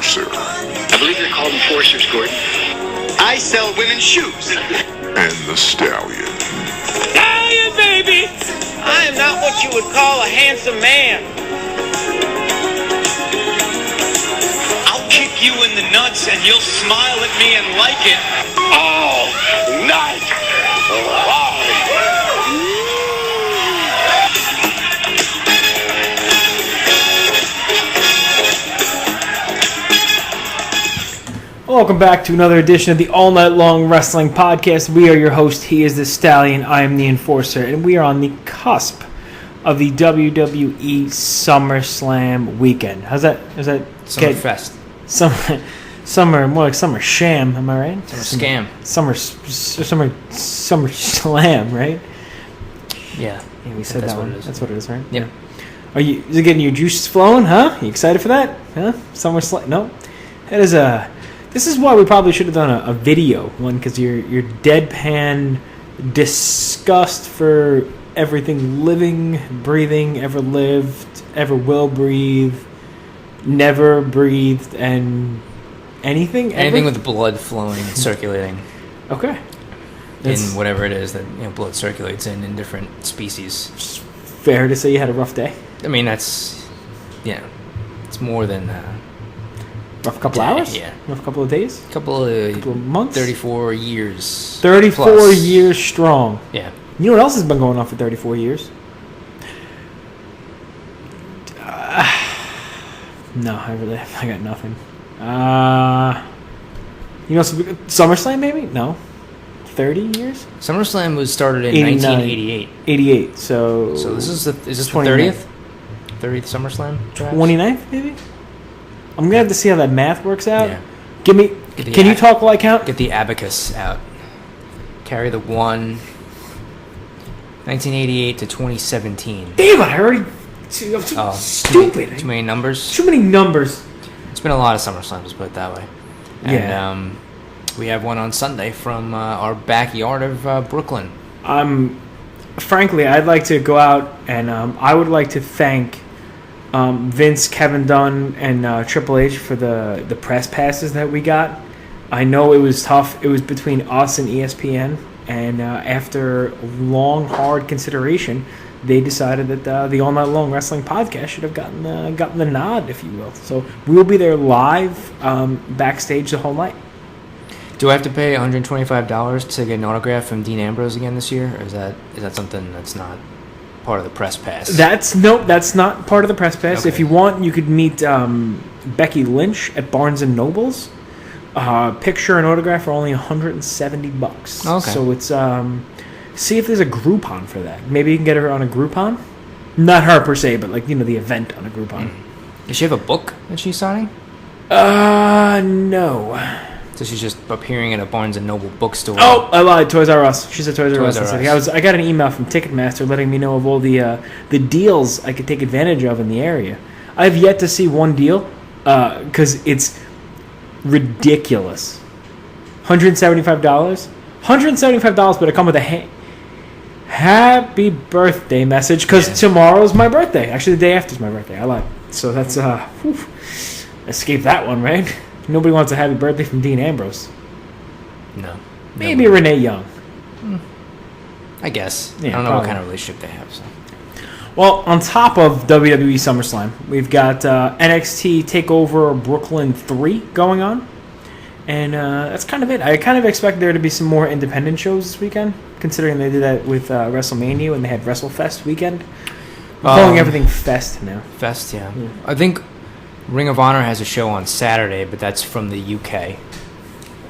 Enforcer. I believe you're called enforcers, Gordon. I sell women's shoes. And the Stallion. Stallion, baby! I am not what you would call a handsome man. I'll kick you in the nuts and you'll smile at me and like it all night long. Welcome back to another edition of the All Night Long Wrestling Podcast. We are your host. He is the Stallion. I am the Enforcer. And we are on the cusp of the WWE SummerSlam weekend. How's that? Is that Summerfest. Summer, more like Summer Sham, am I right? Summer Scam. Summer Slam, right? Yeah. Yeah, we said that one. That's what it is, right? Yep. Is it getting your juices flowing, huh? You excited for that? Huh? Summer Slam? No. That is This is why we probably should have done a video one, because your deadpan disgust for everything living, breathing, ever lived, ever will breathe, never breathed, and anything. Anything with blood flowing and circulating. Okay. In whatever it is that blood circulates in different species. Fair to say you had a rough day. I mean, it's more than. Rough couple hours? Yeah. Rough couple of days? Couple of months? 34 years. 34 plus. years strong. Yeah. You know what else has been going on for 34 years? No, I got nothing. SummerSlam maybe? No. 30 years? SummerSlam was started in 1988. 88, so this is the 29th. 30th? 30th SummerSlam? Perhaps? 29th, maybe? I'm gonna have to see how that math works out. Yeah. Can you talk while I count? Get the abacus out. Carry the 1. 1988 to 2017. Damn it! I already. Stupid. Too many numbers. Too many numbers. It's been a lot of SummerSlams, let's put it that way. And, yeah. We have one on Sunday from our backyard of Brooklyn. Frankly, I'd like to go out and I would like to thank Vince, Kevin Dunn, and Triple H for the press passes that we got. I know it was tough. It was between us and ESPN, and after long, hard consideration, they decided that the All Night Long Wrestling Podcast should have gotten the nod, if you will. So we will be there live backstage the whole night. Do I have to pay $125 to get an autograph from Dean Ambrose again this year, or is that something that's not part of the press pass? That's not part of the press pass. Okay. If you want, you could meet Becky Lynch at Barnes and Noble's. Picture and autograph are only $170. Okay. So it's see if there's a Groupon for that. Maybe you can get her on a Groupon. Not her per se, but the event on a Groupon. Does she have a book that she's signing? No. So she's just appearing at a Barnes and Noble bookstore. Oh, I lied. Toys R Us. She's at Toys R Us. Toys R Us. I got an email from Ticketmaster letting me know of all the deals I could take advantage of in the area. I have yet to see one deal because it's ridiculous. $175. $175, but it come with a happy birthday message because tomorrow's my birthday. Actually, the day after is my birthday. I lied. So that's escape that one, right? Nobody wants a happy birthday from Dean Ambrose. No. Maybe Renee Young. I guess. Yeah, I don't know probably. what kind of relationship they have. So. Well, on top of WWE SummerSlam, we've got NXT Takeover Brooklyn 3 going on. And that's kind of it. I kind of expect there to be some more independent shows this weekend, considering they did that with WrestleMania when they had WrestleFest weekend. I'm calling everything Fest now. Fest, yeah. I think Ring of Honor has a show on Saturday, but that's from the UK.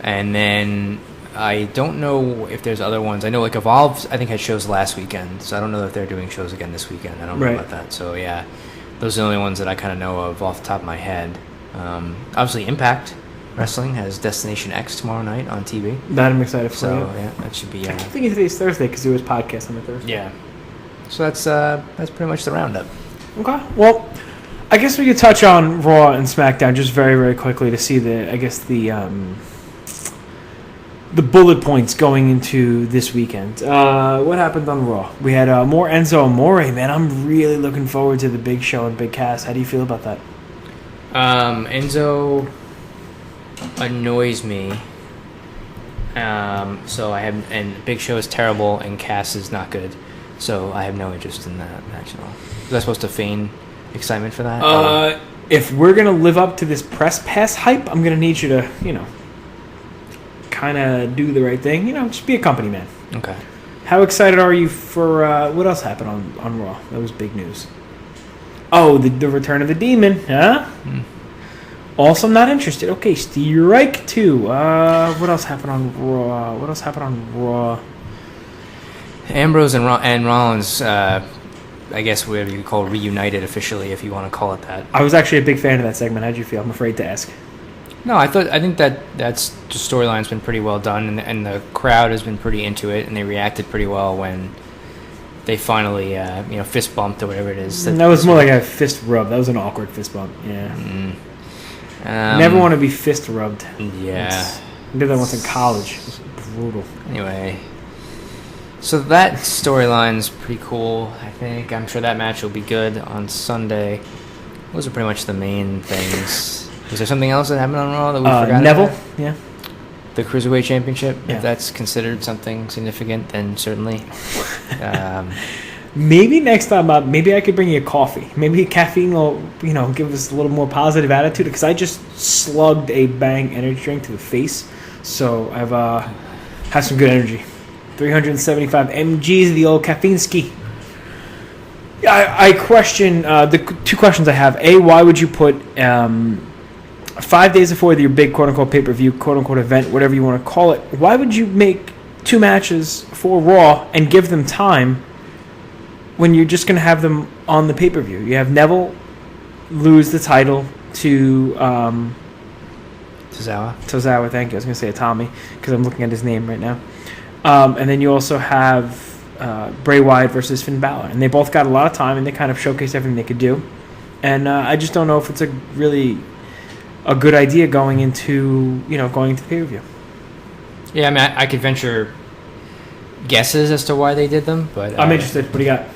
And then I don't know if there's other ones. I know Evolve, I think, had shows last weekend, so I don't know if they're doing shows again this weekend. I don't know about that. So, yeah, those are the only ones that I kind of know of off the top of my head. Obviously, Impact Wrestling has Destination X tomorrow night on TV. That I'm excited for. So, yeah, that should be... I keep thinking today's Thursday because there was podcast on the Thursday. Yeah. So that's pretty much the roundup. Okay. Well, I guess we could touch on Raw and SmackDown just very, very quickly to see the bullet points going into this weekend. What happened on Raw? We had more Enzo Amore, man. I'm really looking forward to the big show and big cast. How do you feel about that? Enzo annoys me. So I have, and Big Show is terrible, and Cass is not good. So I have no interest in that match at all. Was I supposed to feign excitement for that? If we're gonna live up to this press pass hype, I'm gonna need you to, kind of do the right thing. Just be a company man. Okay. How excited are you for what else happened on Raw? That was big news. Oh, the return of the Demon, huh? Also, I'm not interested. Okay, Strike 2. What else happened on Raw? Ambrose and Rollins, I guess whatever you call reunited officially, if you want to call it that. I was actually a big fan of that segment. How'd you feel? I'm afraid to ask. No, I think that's the storyline's been pretty well done, and the crowd has been pretty into it, and they reacted pretty well when they finally, fist bumped or whatever it is. That was more like a fist rub. That was an awkward fist bump. Yeah. Never want to be fist rubbed. Yeah. I did that once in college. It was brutal. Anyway, so that storyline's pretty cool, I think. I'm sure that match will be good on Sunday. Those are pretty much the main things. Was there something else that happened on Raw that we forgot Neville, about? Yeah. The Cruiserweight Championship? Yeah. If that's considered something significant, then certainly. Maybe next time, maybe I could bring you a coffee. Maybe caffeine will, give us a little more positive attitude. Because I just slugged a Bang energy drink to the face. So I've had some good energy. 375 mgs of the old caffeine ski. I question, the two questions I have. A, why would you put 5 days before your big quote-unquote pay-per-view, quote-unquote event, whatever you want to call it, why would you make 2 matches for Raw and give them time when you're just going to have them on the pay-per-view? You have Neville lose the title to Tozawa, thank you. I was going to say Tommy because I'm looking at his name right now. And then you also have Bray Wyatt versus Finn Balor. And they both got a lot of time, and they kind of showcased everything they could do. And I just don't know if it's a good idea going into the pay-per-view. Yeah, I mean, I could venture guesses as to why they did them, but I'm interested. What do you got?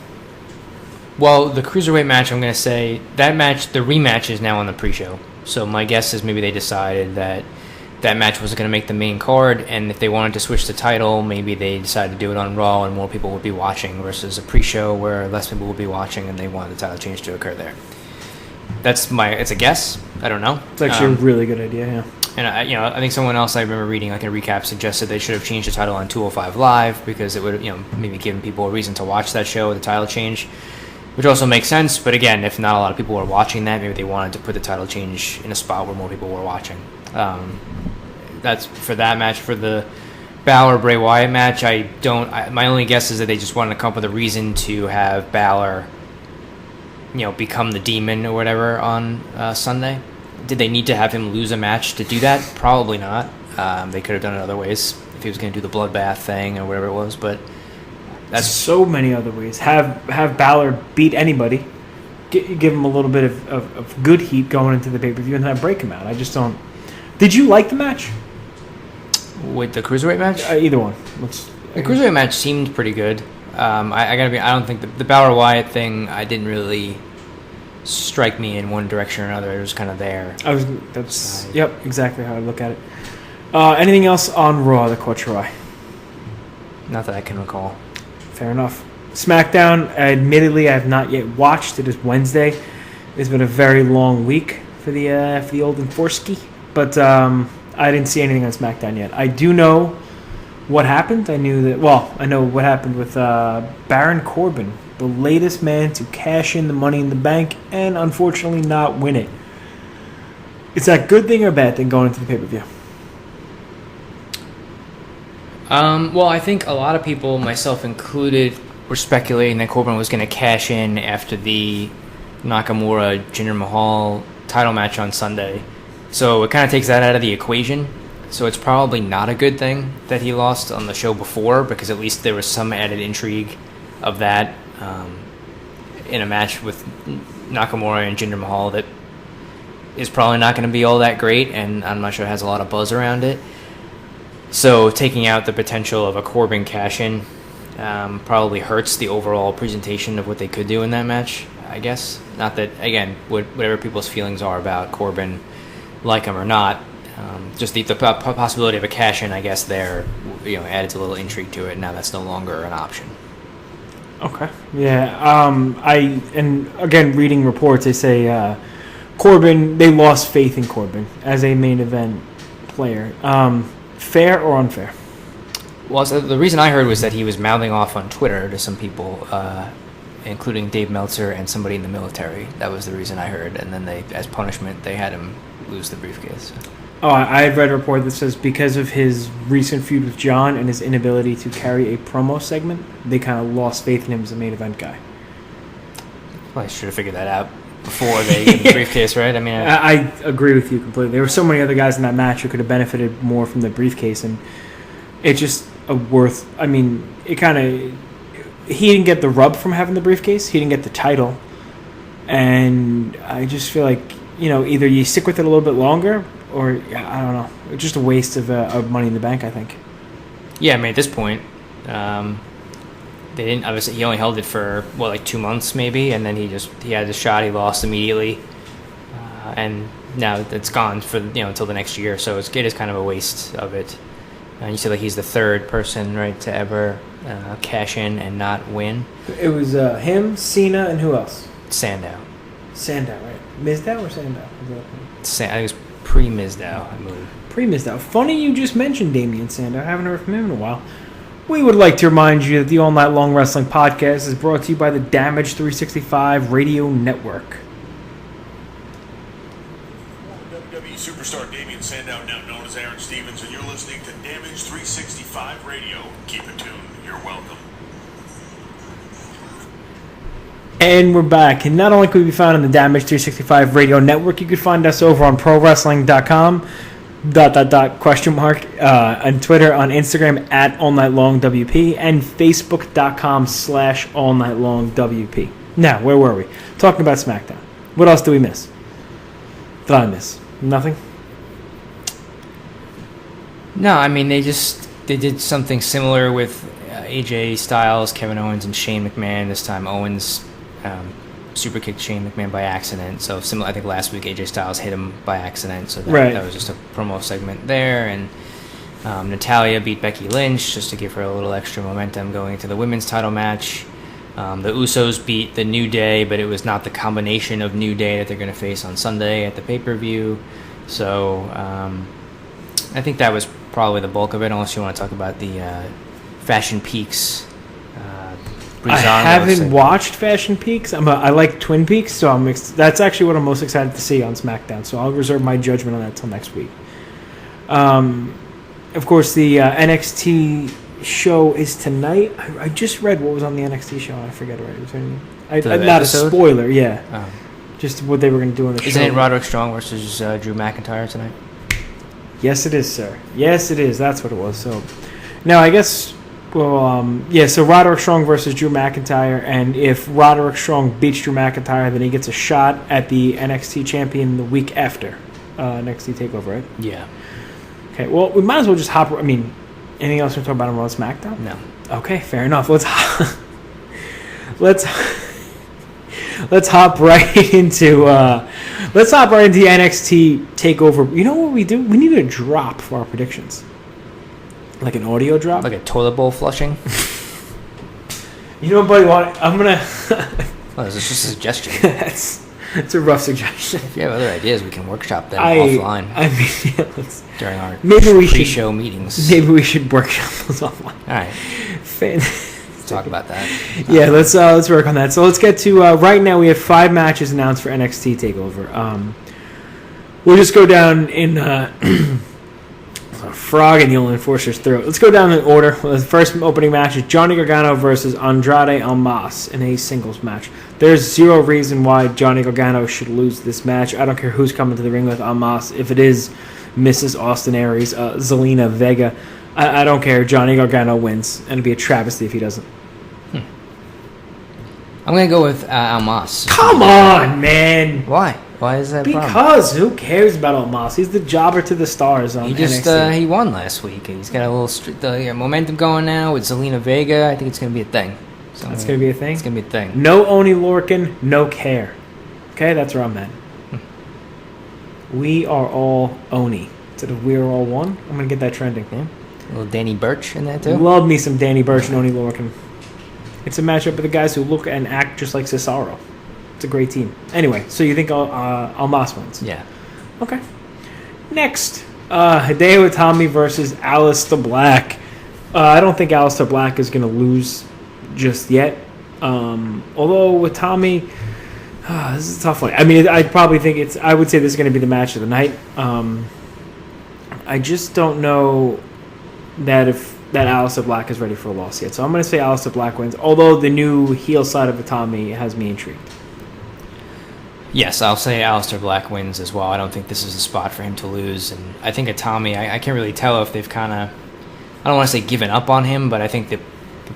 Well, the Cruiserweight match, I'm going to say, that match, the rematch is now on the pre-show. So my guess is maybe they decided that match wasn't going to make the main card, and if they wanted to switch the title, maybe they decided to do it on Raw and more people would be watching versus a pre-show where less people would be watching, and they wanted the title change to occur there. It's a guess. I don't know. It's actually a really good idea, yeah. And I think someone else I remember reading like a recap suggested they should have changed the title on 205 Live because it would have maybe given people a reason to watch that show with the title change, which also makes sense. But again, if not a lot of people were watching that, maybe they wanted to put the title change in a spot where more people were watching. That's for that match. For the Balor Bray Wyatt match, my only guess is that they just wanted to come up with a reason to have Balor become the Demon or whatever on Sunday. Did they need to have him lose a match to do that? Probably not. They could have done it other ways if he was going to do the bloodbath thing or whatever it was. But that's so many other ways. Have Balor beat anybody, give him a little bit of good heat going into the pay-per-view, and then break him out. I just don't. Did you like the match? With the Cruiserweight match? Either one. The Cruiserweight match seemed pretty good. I don't think the Balor Wyatt thing, I didn't really strike me in one direction or another. It was kind of there. Yep, exactly how I look at it. Anything else on Raw that caught your eye? Not that I can recall. Fair enough. SmackDown, admittedly, I have not yet watched. It is Wednesday. It's been a very long week for the old Enforski, but I didn't see anything on SmackDown yet. I do know what happened. I know what happened with Baron Corbin, the latest man to cash in the Money in the Bank and unfortunately not win it. Is that a good thing or a bad thing going into the pay-per-view? Well, I think a lot of people, myself included, were speculating that Corbin was going to cash in after the Nakamura Jinder Mahal title match on Sunday. So it kind of takes that out of the equation. So it's probably not a good thing that he lost on the show before, because at least there was some added intrigue of that in a match with Nakamura and Jinder Mahal that is probably not going to be all that great, and I'm not sure it has a lot of buzz around it. So taking out the potential of a Corbin cash-in probably hurts the overall presentation of what they could do in that match, I guess. Not that, again, whatever people's feelings are about Corbin, like him or not, just the possibility of a cash-in, I guess, there, added a little intrigue to it. Now that's no longer an option. Okay. Yeah. And again, reading reports, they say Corbin, they lost faith in Corbin as a main event player. Fair or unfair? Well, so the reason I heard was that he was mouthing off on Twitter to some people, including Dave Meltzer and somebody in the military. That was the reason I heard. And then as punishment, they had him lose the briefcase. Oh, I had read a report that says because of his recent feud with John and his inability to carry a promo segment, they kind of lost faith in him as a main event guy. Well, I should have figured that out before they gave the briefcase, right? I mean, I agree with you completely. There were so many other guys in that match who could have benefited more from the briefcase, and it's just it kind of, he didn't get the rub from having the briefcase. He didn't get the title, and I just feel like, either you stick with it a little bit longer, or I don't know, it's just a waste of Money in the Bank, I think. Yeah, I mean, at this point, they didn't. Obviously, he only held it for 2 months maybe, and then he had the shot. He lost immediately, and now it's gone for until the next year. So it is kind of a waste of it. And you said he's the third person, right, to ever cash in and not win. It was him, Cena, and who else? Sandow, right? Mizdow or Sandow? I think it was pre-Mizdow, I believe. Pre-Mizdow. Funny you just mentioned Damian Sandow. I haven't heard from him in a while. We would like to remind you that the All Night Long Wrestling Podcast is brought to you by the Damage 365 Radio Network. WWE superstar Damian Sandow, now known as Aaron Stevens, and you're listening to Damage 365 Radio. Keep it tuned. You're welcome. And we're back. And not only can we be found on the Damage 365 Radio Network, you can find us over on ProWrestling.com. On Twitter, on Instagram at All Night Long WP, and Facebook.com/All Night Long WP. Now, where were we? Talking about SmackDown. What else did we miss? Did I miss? Nothing? No, I mean, they did something similar with AJ Styles, Kevin Owens, and Shane McMahon. This time, Owens super kicked Shane McMahon by accident. So similar, I think last week AJ Styles hit him by accident. So that was just a promo segment there. And Natalya beat Becky Lynch just to give her a little extra momentum going into the women's title match. The Usos beat the New Day, but it was not the combination of New Day that they're going to face on Sunday at the pay-per-view. So I think that was probably the bulk of it, unless you want to talk about the Fashion Peaks. I haven't watched Fashion Peaks. I like Twin Peaks, so that's actually what I'm most excited to see on SmackDown. So I'll reserve my judgment on that till next week. Of course, the NXT show is tonight. I just read what was on the NXT show. I forget already. Not episode? A spoiler, yeah. Just what they were going to do on the show. Isn't it Roderick Strong versus Drew McIntyre tonight? Yes, it is, sir. Yes, it is. That's what it was. So now I guess. So Roderick Strong versus Drew McIntyre, and if Roderick Strong beats Drew McIntyre, then he gets a shot at the NXT champion the week after NXT Takeover, right? Yeah. Okay, well, we might as well just hop... anything else to talk about on Raw SmackDown? No. Okay, fair enough. Let's hop right into the NXT Takeover. You know what we do? We need a drop for our predictions. Like an audio drop? Like a toilet bowl flushing? You know, buddy, I'm going to... Well, it's just a suggestion. That's a rough suggestion. If you have other ideas, we can workshop them offline. During our pre-show meetings. Maybe we should workshop those offline. All right. Let's talk about that. Yeah, let's work on that. So let's get to... right now, we have 5 matches announced for NXT TakeOver. We'll just go down in... a frog in the old enforcer's throat. Let's go down in order. The first opening match is Johnny Gargano versus Andrade Almas in a singles match. There's zero reason why Johnny Gargano should lose this match. I don't care who's coming to the ring with Almas. If it is Mrs. Austin Aries, Zelina Vega, I don't care. Johnny Gargano wins, and it'd be a travesty if he doesn't. I'm going to go with Almas. Come on, man. Why? Why is that Because who cares about Almas? He's the jobber to the stars on NXT. He won last week. He's got a little momentum going now with Zelina Vega. I think it's going to be a thing. That's going to be a thing? It's going to be a thing. No Oni Lorcan, no care. Okay, that's where I'm at. We are all Oni. instead of We're All One. I'm going to get that trending. Yeah. A little Danny Burch in that, too. Love me some Danny Burch and Oney Lorcan. It's a matchup of the guys who look and act just like Cesaro. It's a great team. Anyway, so you think Almas wins? Yeah. Okay. Next, Hideo Itami versus Aleister Black. I don't think Aleister Black is going to lose just yet. Although with Tommy, this is a tough one. I mean, I probably think I would say this is going to be the match of the night. I just don't know that Aleister Black is ready for a loss yet. So I'm going to say Aleister Black wins. Although the new heel side of Itami has me intrigued. Yes, I'll say Aleister Black wins as well. I don't think this is a spot for him to lose. And I think Itami, I can't really tell if they've kind of, I don't want to say given up on him, but I think the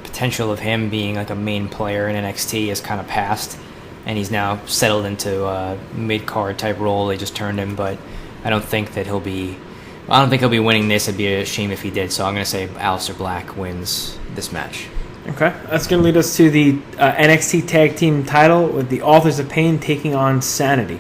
potential of him being like a main player in NXT is kind of passed. And he's now settled into a mid-card type role. They just turned him, but I don't think he'll be winning this. It'd be a shame if he did. So I'm going to say Aleister Black wins this match. Okay, that's going to lead us to the NXT Tag Team title with the Authors of Pain taking on Sanity.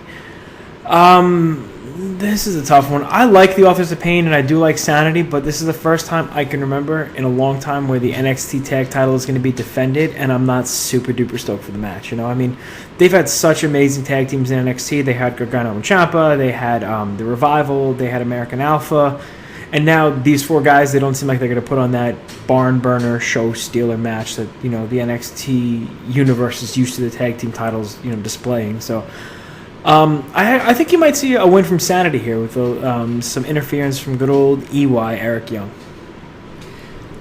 This is a tough one. I like the Authors of Pain and I do like Sanity, but this is the first time I can remember in a long time where the NXT Tag title is going to be defended, and I'm not super duper stoked for the match. You know, I mean, they've had such amazing tag teams in NXT. They had Gargano and Ciampa, they had the Revival, they had American Alpha. And now these four guys, they don't seem like they're going to put on that barn burner, show stealer match that, you know, the NXT universe is used to the tag team titles, you know, displaying. So I think you might see a win from Sanity here with some interference from good old EY, Eric Young.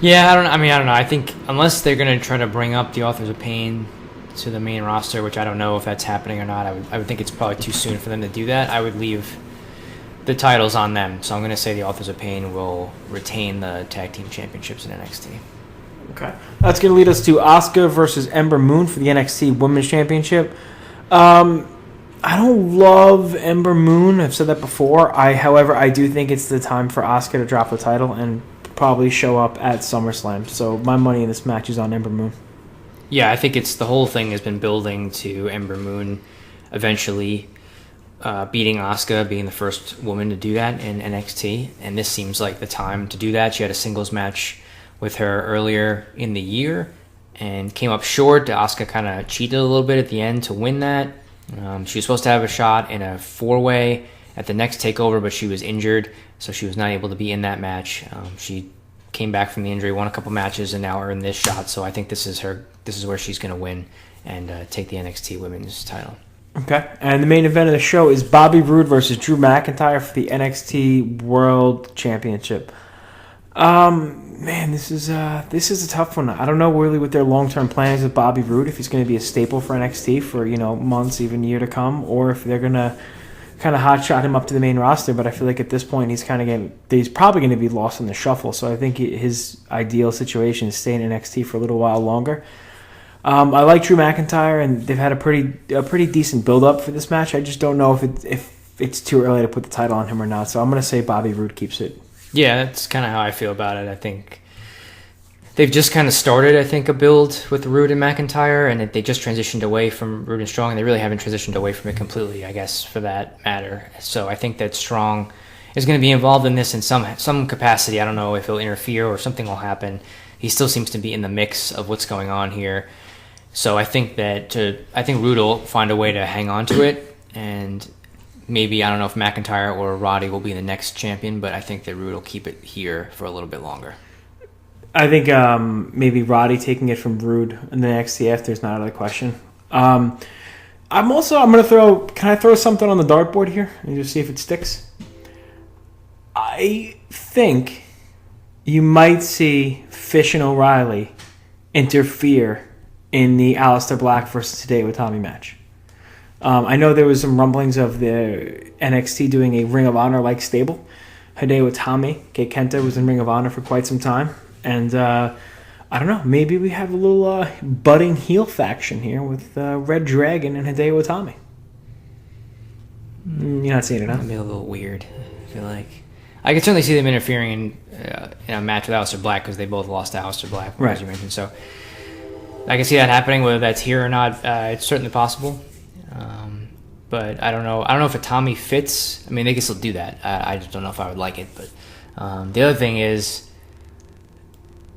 Yeah, I don't know. I think unless they're going to try to bring up the Authors of Pain to the main roster, which I don't know if that's happening or not, I would think it's probably too soon for them to do that. I would leave the titles on them. So I'm going to say the Authors of Pain will retain the tag team championships in NXT. Okay. That's going to lead us to Asuka versus Ember Moon for the NXT Women's Championship. I don't love Ember Moon. I've said that before. However, I do think it's the time for Asuka to drop the title and probably show up at SummerSlam. So my money in this match is on Ember Moon. Yeah, I think the whole thing has been building to Ember Moon eventually beating Asuka, being the first woman to do that in NXT, and this seems like the time to do that. She had a singles match with her earlier in the year and came up short. Asuka kind of cheated a little bit at the end to win that. She was supposed to have a shot in a four-way at the next takeover, but she was injured, so she was not able to be in that match. She came back from the injury, won a couple matches, and now earned this shot. So I think this is where she's going to win and take the NXT Women's title. Okay, and the main event of the show is Bobby Roode versus Drew McIntyre for the NXT World Championship. Man, this is a tough one. I don't know really what their long-term plan is with Bobby Roode, if he's going to be a staple for NXT for, you know, months, even year to come, or if they're going to kind of hotshot him up to the main roster. But I feel like at this point he's probably going to be lost in the shuffle. So I think his ideal situation is staying in NXT for a little while longer. I like Drew McIntyre, and they've had a pretty decent build-up for this match. I just don't know if it's too early to put the title on him or not. So I'm going to say Bobby Roode keeps it. Yeah, that's kind of how I feel about it. I think they've just kind of started, a build with Roode and McIntyre, and they just transitioned away from Roode and Strong, and they really haven't transitioned away from it completely, I guess, for that matter. So I think that Strong is going to be involved in this in some capacity. I don't know if he'll interfere or something will happen. He still seems to be in the mix of what's going on here. So I think Roode will find a way to hang on to it, and maybe, I don't know if McIntyre or Roddy will be the next champion, but I think that Roode will keep it here for a little bit longer. I think maybe Roddy taking it from Roode in the NXT after is not out of the question. Can I throw something on the dartboard here and just see if it sticks? I think you might see Fish and O'Reilly interfere in the Aleister Black versus Hideo Itami match. I know there was some rumblings of the NXT doing a Ring of Honor-like stable. Hideo Itami, Kei Kenta, was in Ring of Honor for quite some time. And I don't know, maybe we have a little budding heel faction here with Red Dragon and Hideo Itami. You're not seeing it, huh? That'd be a little weird, I feel like. I could certainly see them interfering in a match with Aleister Black because they both lost to Aleister Black, right, as you mentioned. So I can see that happening, whether that's here or not. It's certainly possible. but I don't know. I don't know if a Tommy fits. I mean, they can still do that. I just don't know if I would like it. But the other thing is,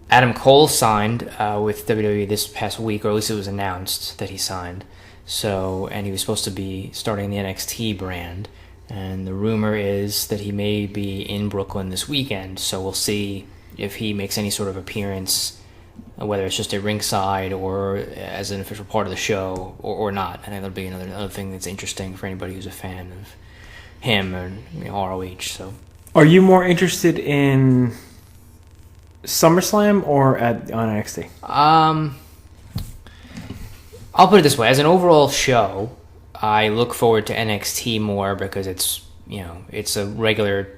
Adam Cole signed with WWE this past week, or at least it was announced that he signed. So, and he was supposed to be starting the NXT brand, and the rumor is that he may be in Brooklyn this weekend. So we'll see if he makes any sort of appearance, whether it's just at ringside or as an official part of the show or not. I think that'll be another thing that's interesting for anybody who's a fan of him and ROH. So, are you more interested in SummerSlam or on NXT? I'll put it this way: as an overall show, I look forward to NXT more because it's a regular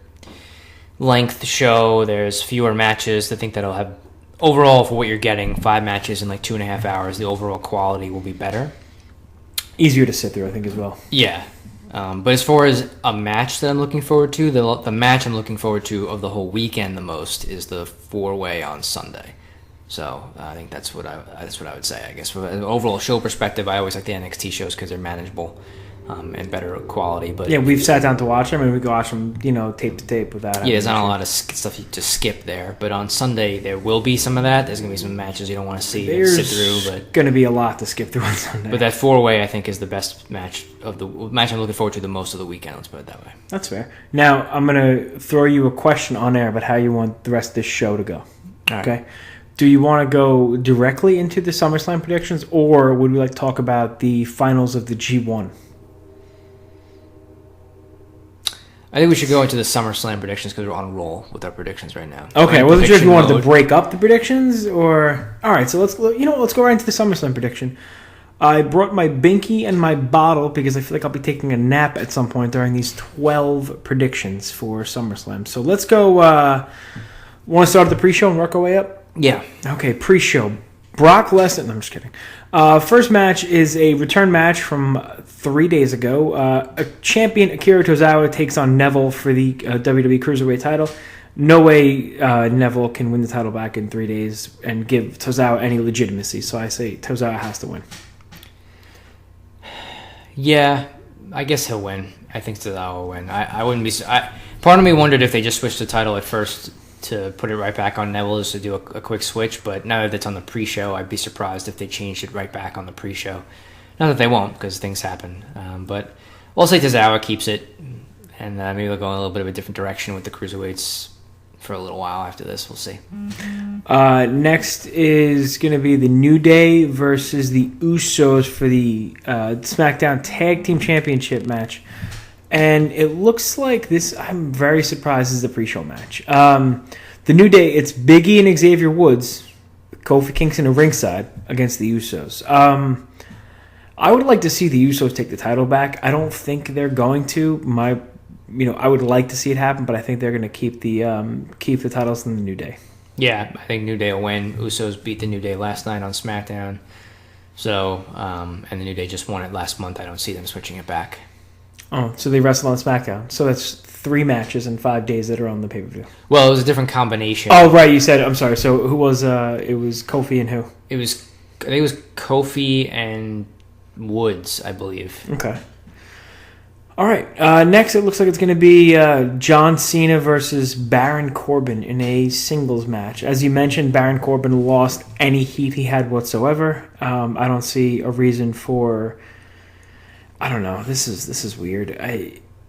length show. There's fewer matches. I think that'll have overall, for what you're getting, 5 matches in like 2.5 hours. The overall quality will be better. Easier to sit through, I think, as well. Yeah. But as far as a match that I'm looking forward to, the match I'm looking forward to of the whole weekend the most is the 4-way on Sunday. So I think that's what I would say. I guess from an overall show perspective, I always like the NXT shows because they're manageable and better quality. But yeah, we've sat down to watch them, and we can watch them, tape to tape without. Yeah, there's not a lot of stuff to skip there. But on Sunday, there will be some of that. There's gonna be some matches you don't want to see and sit through. But gonna be a lot to skip through on Sunday. But that 4-way, I think, is the best match I'm looking forward to the most of the weekend. Let's put it that way. That's fair. Now I'm gonna throw you a question on air about how you want the rest of this show to go. All right. Okay. Do you want to go directly into the SummerSlam predictions, or would we like to talk about the finals of the G1? I think we should go into the SummerSlam predictions because we're on a roll with our predictions right now. Okay, I wasn't sure if you wanted to break up the predictions or... All right, so let's go right into the SummerSlam prediction. I brought my binky and my bottle because I feel like I'll be taking a nap at some point during these 12 predictions for SummerSlam. So let's go... want to start the pre-show and work our way up? Yeah. Okay, pre-show. Brock Lesnar... No, I'm just kidding. First match is a return match from 3 days ago. A champion, Akira Tozawa, takes on Neville for the WWE Cruiserweight title. No way Neville can win the title back in 3 days and give Tozawa any legitimacy. So I say Tozawa has to win. Yeah, I guess he'll win. I think Tozawa will win. I wouldn't be... part of me wondered if they just switched the title at first to put it right back on Neville just to do a quick switch, but now that it's on the pre-show, I'd be surprised if they changed it right back on the pre-show. Not that they won't, because things happen. But we'll say Tozawa keeps it, and maybe they'll go in a little bit of a different direction with the Cruiserweights for a little while after this. We'll see. Next is going to be the New Day versus the Usos for the SmackDown Tag Team Championship match. And it looks like this, I'm very surprised, this is the pre-show match. The New Day, it's Big E and Xavier Woods, Kofi Kingston at ringside against the Usos. I would like to see the Usos take the title back. I don't think they're going to. I would like to see it happen, but I think they're going to keep the titles in the New Day. Yeah, I think New Day will win. Usos beat the New Day last night on SmackDown. So, and the New Day just won it last month. I don't see them switching it back. Oh, so they wrestled on SmackDown. So that's 3 matches in 5 days that are on the pay-per-view. Well, it was a different combination. Oh, right, you said, I'm sorry. So who was, it was Kofi and who? I think it was Kofi and Woods, I believe. Okay. All right. Next, it looks like it's going to be John Cena versus Baron Corbin in a singles match. As you mentioned, Baron Corbin lost any heat he had whatsoever. I don't see a reason for... I don't know. This is weird.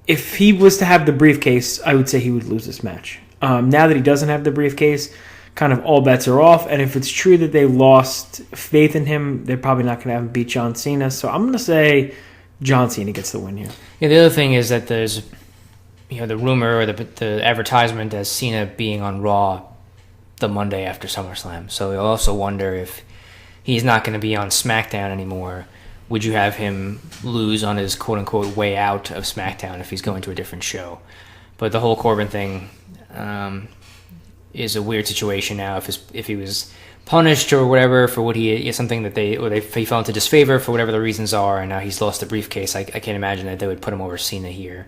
If he was to have the briefcase, I would say he would lose this match. Now that he doesn't have the briefcase, kind of all bets are off. And if it's true that they lost faith in him, they're probably not going to have him beat John Cena. So I'm going to say John Cena gets the win here. Yeah, the other thing is that there's the rumor or the advertisement as Cena being on Raw the Monday after SummerSlam. So you'll also wonder if he's not going to be on SmackDown anymore. Would you have him lose on his quote-unquote way out of SmackDown if he's going to a different show? But the whole Corbin thing is a weird situation now. If he was punished or whatever for what he is, something that he fell into disfavor for whatever the reasons are, and now he's lost the briefcase, I can't imagine that they would put him over Cena here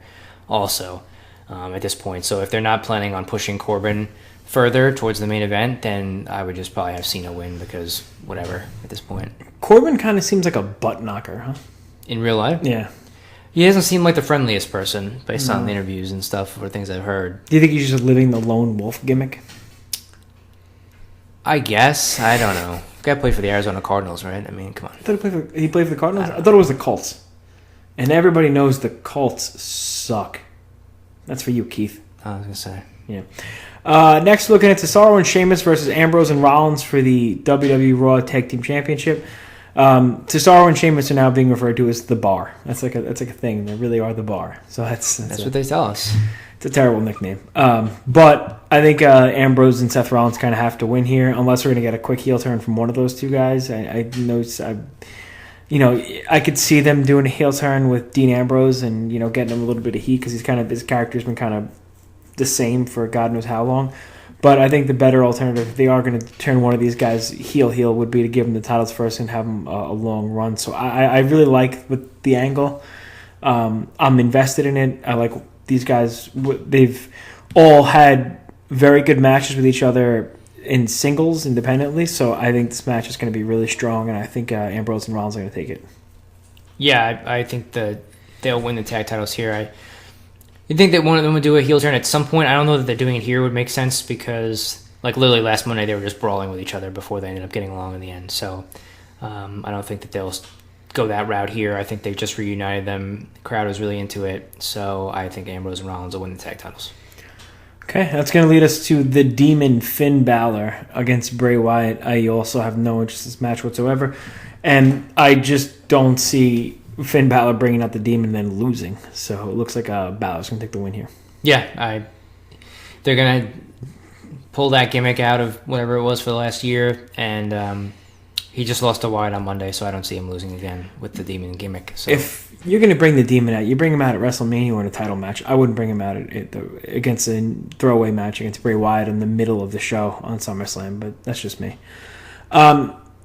also at this point. So if they're not planning on pushing Corbin further towards the main event, then I would just probably have Cena win because whatever at this point. Corbin kind of seems like a butt knocker, huh? In real life? Yeah. He doesn't seem like the friendliest person based on the interviews and stuff or things I've heard. Do you think he's just living the lone wolf gimmick? I guess. I don't know. Guy played for the Arizona Cardinals, right? I mean, come on. I thought he played for the Cardinals? I thought it was the Colts. And everybody knows the Colts suck. That's for you, Keith. I was going to say. Yeah. Next, looking at Cesaro and Sheamus versus Ambrose and Rollins for the WWE Raw Tag Team Championship. Cesaro and Sheamus are now being referred to as the Bar. That's like a thing. They really are the Bar. So that's what they tell us. It's a terrible nickname. But I think Ambrose and Seth Rollins kind of have to win here, unless we're going to get a quick heel turn from one of those two guys. I could see them doing a heel turn with Dean Ambrose and getting him a little bit of heat because his character's been kind of the same for God knows how long. But I think the better alternative, if they are going to turn one of these guys heel, would be to give them the titles first and have them a long run. So I really like the angle. I'm invested in it. I like these guys. They've all had very good matches with each other in singles independently. So I think this match is going to be really strong, and I think Ambrose and Rollins are going to take it. Yeah, I think that they'll win the tag titles here. You think that one of them would do a heel turn at some point? I don't know that they're doing it here would make sense because, literally last Monday they were just brawling with each other before they ended up getting along in the end. So I don't think that they'll go that route here. I think they've just reunited them. The crowd was really into it. So I think Ambrose and Rollins will win the tag titles. Okay, that's going to lead us to the Demon Finn Balor against Bray Wyatt. I also have no interest in this match whatsoever. And I just don't see Finn Balor bringing out the Demon and then losing. So it looks like Balor's going to take the win here. Yeah, they're going to pull that gimmick out of whatever it was for the last year. And he just lost to Wyatt on Monday, so I don't see him losing again with the Demon gimmick. So if you're going to bring the Demon out, you bring him out at WrestleMania or in a title match. I wouldn't bring him out against a throwaway match against Bray Wyatt in the middle of the show on SummerSlam, but that's just me.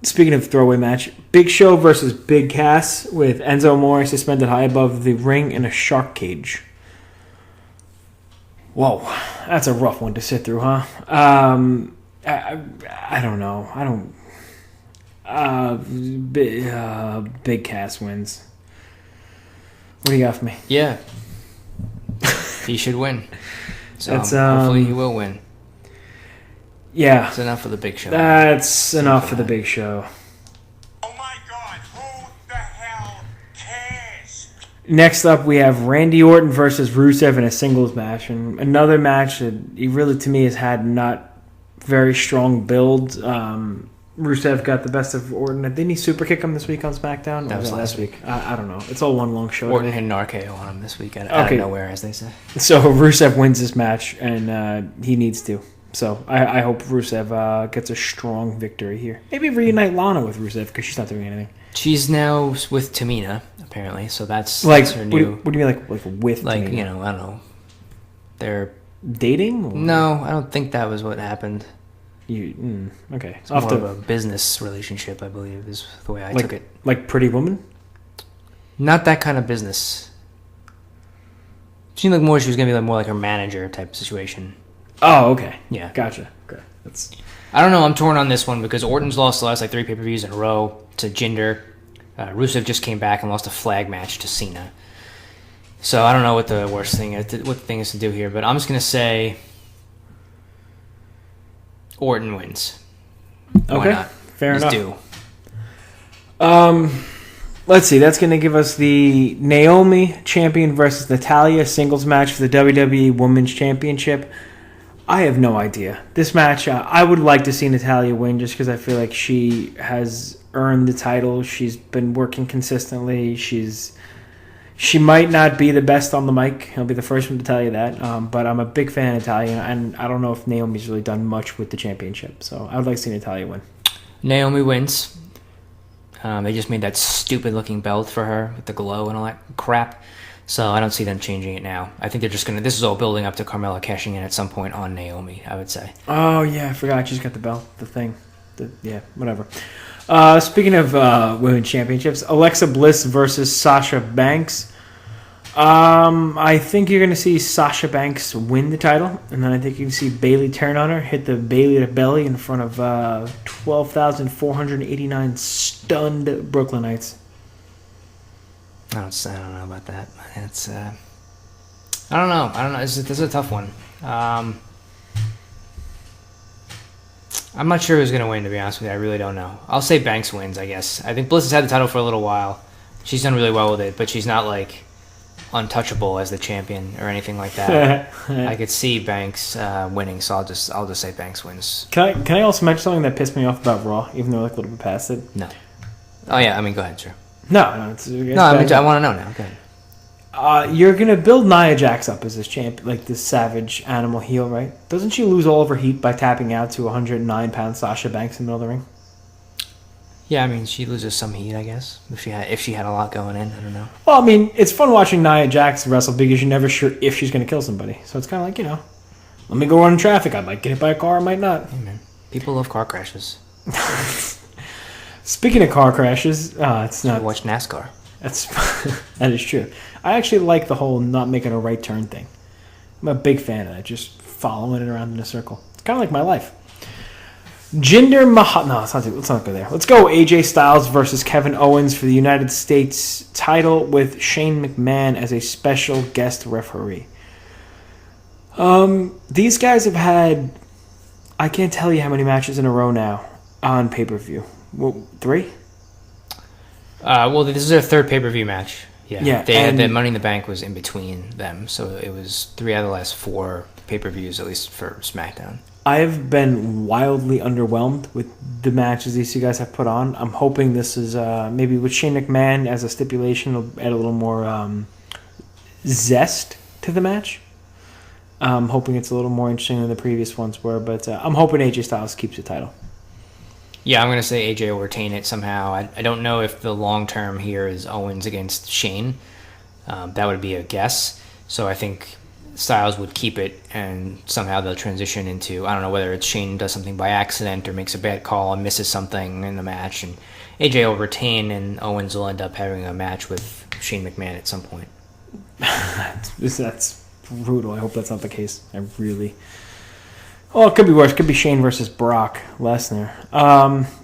Speaking of throwaway match, Big Show versus Big Cass with Enzo Amore suspended high above the ring in a shark cage. Whoa, that's a rough one to sit through, huh? I don't know. Big Cass wins. What do you got for me? Yeah. He should win. So That's, hopefully he will win. Yeah. That's enough for the Big Show. That's enough for the Big Show. Oh my God, who the hell cares? Next up, we have Randy Orton versus Rusev in a singles match. And another match that he really, to me, has had not very strong build. Rusev got the best of Orton. Didn't he super kick him this week on SmackDown? That was last week. I don't know. It's all one long show. Orton had an RKO on him this week out of nowhere, as they say. So Rusev wins this match, and he needs to. So I hope Rusev gets a strong victory here. Maybe reunite Lana with Rusev because she's not doing anything. She's now with Tamina, apparently. So that's her new. What do you mean, like with Tamina? I don't know. They're dating? Or? No, I don't think that was what happened. Okay. It's more of a business relationship, I believe, is the way I took it. Like Pretty Woman? Not that kind of business. It seemed like she was going to be more like her manager type situation. Oh, okay. Yeah. Gotcha. Okay. I don't know. I'm torn on this one because Orton's lost the last 3 pay-per-views in a row to Jinder. Rusev just came back and lost a flag match to Cena. So I don't know what the worst thing is, what the thing is to do here, but I'm just going to say Orton wins. Okay. Why not? Fair He's enough. due. Let's see. That's going to give us the Naomi champion versus Natalya singles match for the WWE Women's Championship. I have no idea. This match, I would like to see Natalya win just because I feel like she has earned the title. She's been working consistently. She might not be the best on the mic. I'll be the first one to tell you that. But I'm a big fan of Natalya, and I don't know if Naomi's really done much with the championship. So I would like to see Natalya win. Naomi wins. They just made that stupid-looking belt for her with the glow and all that crap. So I don't see them changing it now. I think they're just going to... This is all building up to Carmella cashing in at some point on Naomi, I would say. Oh, yeah. I forgot. She's got the belt. The thing. Yeah, whatever. Speaking of women's championships, Alexa Bliss versus Sasha Banks. I think you're going to see Sasha Banks win the title, and then I think you can see Bayley turn on her, hit the Bayley to belly in front of 12,489 stunned Brooklynites. I don't know about that. It's I don't know. This is a tough one. I'm not sure who's going to win, to be honest with you. I really don't know. I'll say Banks wins, I guess. I think Bliss has had the title for a little while. She's done really well with it, but she's not, like, untouchable as the champion or anything like that. I could see Banks winning, so I'll just say Banks wins. Can I also mention something that pissed me off about Raw, even though we're like a little bit past it? No. Oh, yeah, I mean, go ahead, sure. No, I want to know now. Go ahead. You're gonna build Nia Jax up as this champ, like this savage animal heel, right? Doesn't she lose all of her heat by tapping out to 109-pound Sasha Banks in the middle of the ring? Yeah, I mean, she loses some heat, I guess, if she had a lot going in. I don't know. Well, I mean, it's fun watching Nia Jax wrestle because you're never sure if she's gonna kill somebody. So it's kind of like, let me go run in traffic. I might get hit by a car, I might not. Hey, man, people love car crashes. Speaking of car crashes, it's not. Watch NASCAR. That is true. I actually like the whole not making a right turn thing. I'm a big fan of that, just following it around in a circle. It's kind of like my life. Jinder Mahal. No, let's not go there. Let's go AJ Styles versus Kevin Owens for the United States title with Shane McMahon as a special guest referee. These guys have had, I can't tell you how many matches in a row now on pay-per-view. 3? Well, this is their third pay-per-view match. Yeah. They had the Money in the Bank was in between them, so it was 3 out of the last 4 pay-per-views, at least for SmackDown. I've been wildly underwhelmed with the matches these two guys have put on. I'm hoping this is maybe with Shane McMahon as a stipulation, will add a little more zest to the match. I'm hoping it's a little more interesting than the previous ones were, but I'm hoping AJ Styles keeps the title. Yeah, I'm going to say AJ will retain it somehow. I don't know if the long term here is Owens against Shane. That would be a guess. So I think Styles would keep it, and somehow they'll transition into, I don't know whether it's Shane does something by accident or makes a bad call and misses something in the match, and AJ will retain, and Owens will end up having a match with Shane McMahon at some point. That's brutal. I hope that's not the case. Oh, it could be worse. It could be Shane versus Brock Lesnar.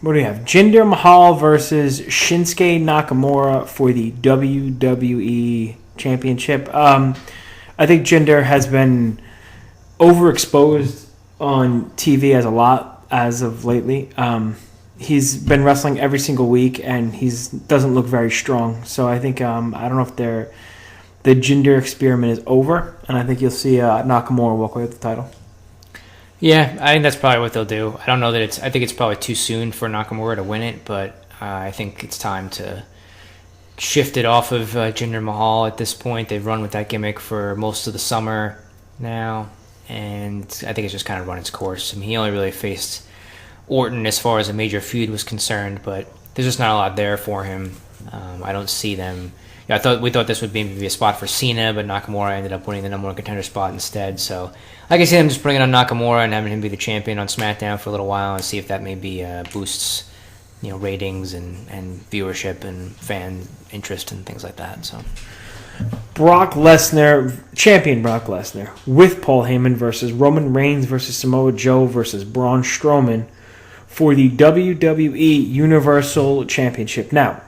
What do we have? Jinder Mahal versus Shinsuke Nakamura for the WWE Championship. I think Jinder has been overexposed on TV as a lot as of lately. He's been wrestling every single week, and he doesn't look very strong. So I think I don't know if the Jinder experiment is over, and I think you'll see Nakamura walk away with the title. Yeah, I think that's probably what they'll do. I don't know that I think it's probably too soon for Nakamura to win it, but I think it's time to shift it off of Jinder Mahal at this point. They've run with that gimmick for most of the summer now, and I think it's just kind of run its course. I mean, he only really faced Orton as far as a major feud was concerned, but there's just not a lot there for him. I don't see them. We thought this would be a spot for Cena, but Nakamura ended up winning the number 1 contender spot instead. So I can see them just bringing on Nakamura and having him be the champion on SmackDown for a little while and see if that maybe boosts, ratings and viewership and fan interest and things like that. So champion Brock Lesnar with Paul Heyman versus Roman Reigns versus Samoa Joe versus Braun Strowman for the WWE Universal Championship. Now,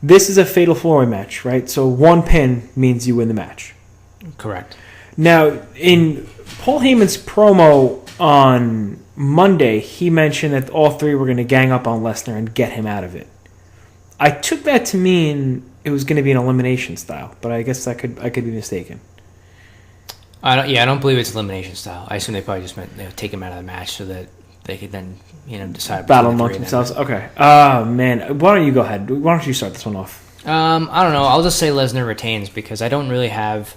this is a fatal 4-way match, right? So 1 pin means you win the match. Correct. Now, in Paul Heyman's promo on Monday, he mentioned that all 3 were going to gang up on Lesnar and get him out of it. I took that to mean it was going to be an elimination style, but I guess I could be mistaken. I don't believe it's elimination style. I assume they probably just meant take him out of the match so that they could then decide battle amongst themselves. Okay. Man, why don't you go ahead? Why don't you start this one off? I don't know. I'll just say Lesnar retains because I don't really have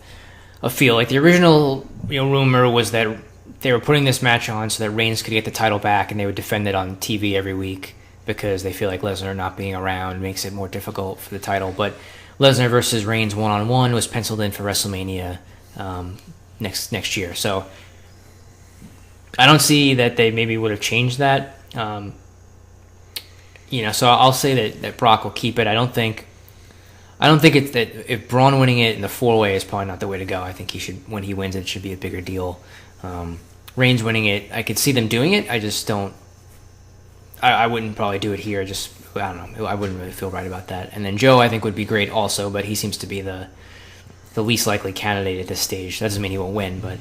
a feel. Like the original rumor was that they were putting this match on so that Reigns could get the title back and they would defend it on TV every week because they feel like Lesnar not being around makes it more difficult for the title. But Lesnar versus Reigns 1-on-1 was penciled in for WrestleMania next year. So I don't see that they maybe would have changed that. So I'll say that Brock will keep it. I don't think it's that if Braun winning it in the 4-way is probably not the way to go. I think when he wins it should be a bigger deal. Reigns winning it, I could see them doing it. I I wouldn't probably do it here. Just I don't know. I wouldn't really feel right about that. And then Joe, I think, would be great also, but he seems to be the least likely candidate at this stage. That doesn't mean he won't win, but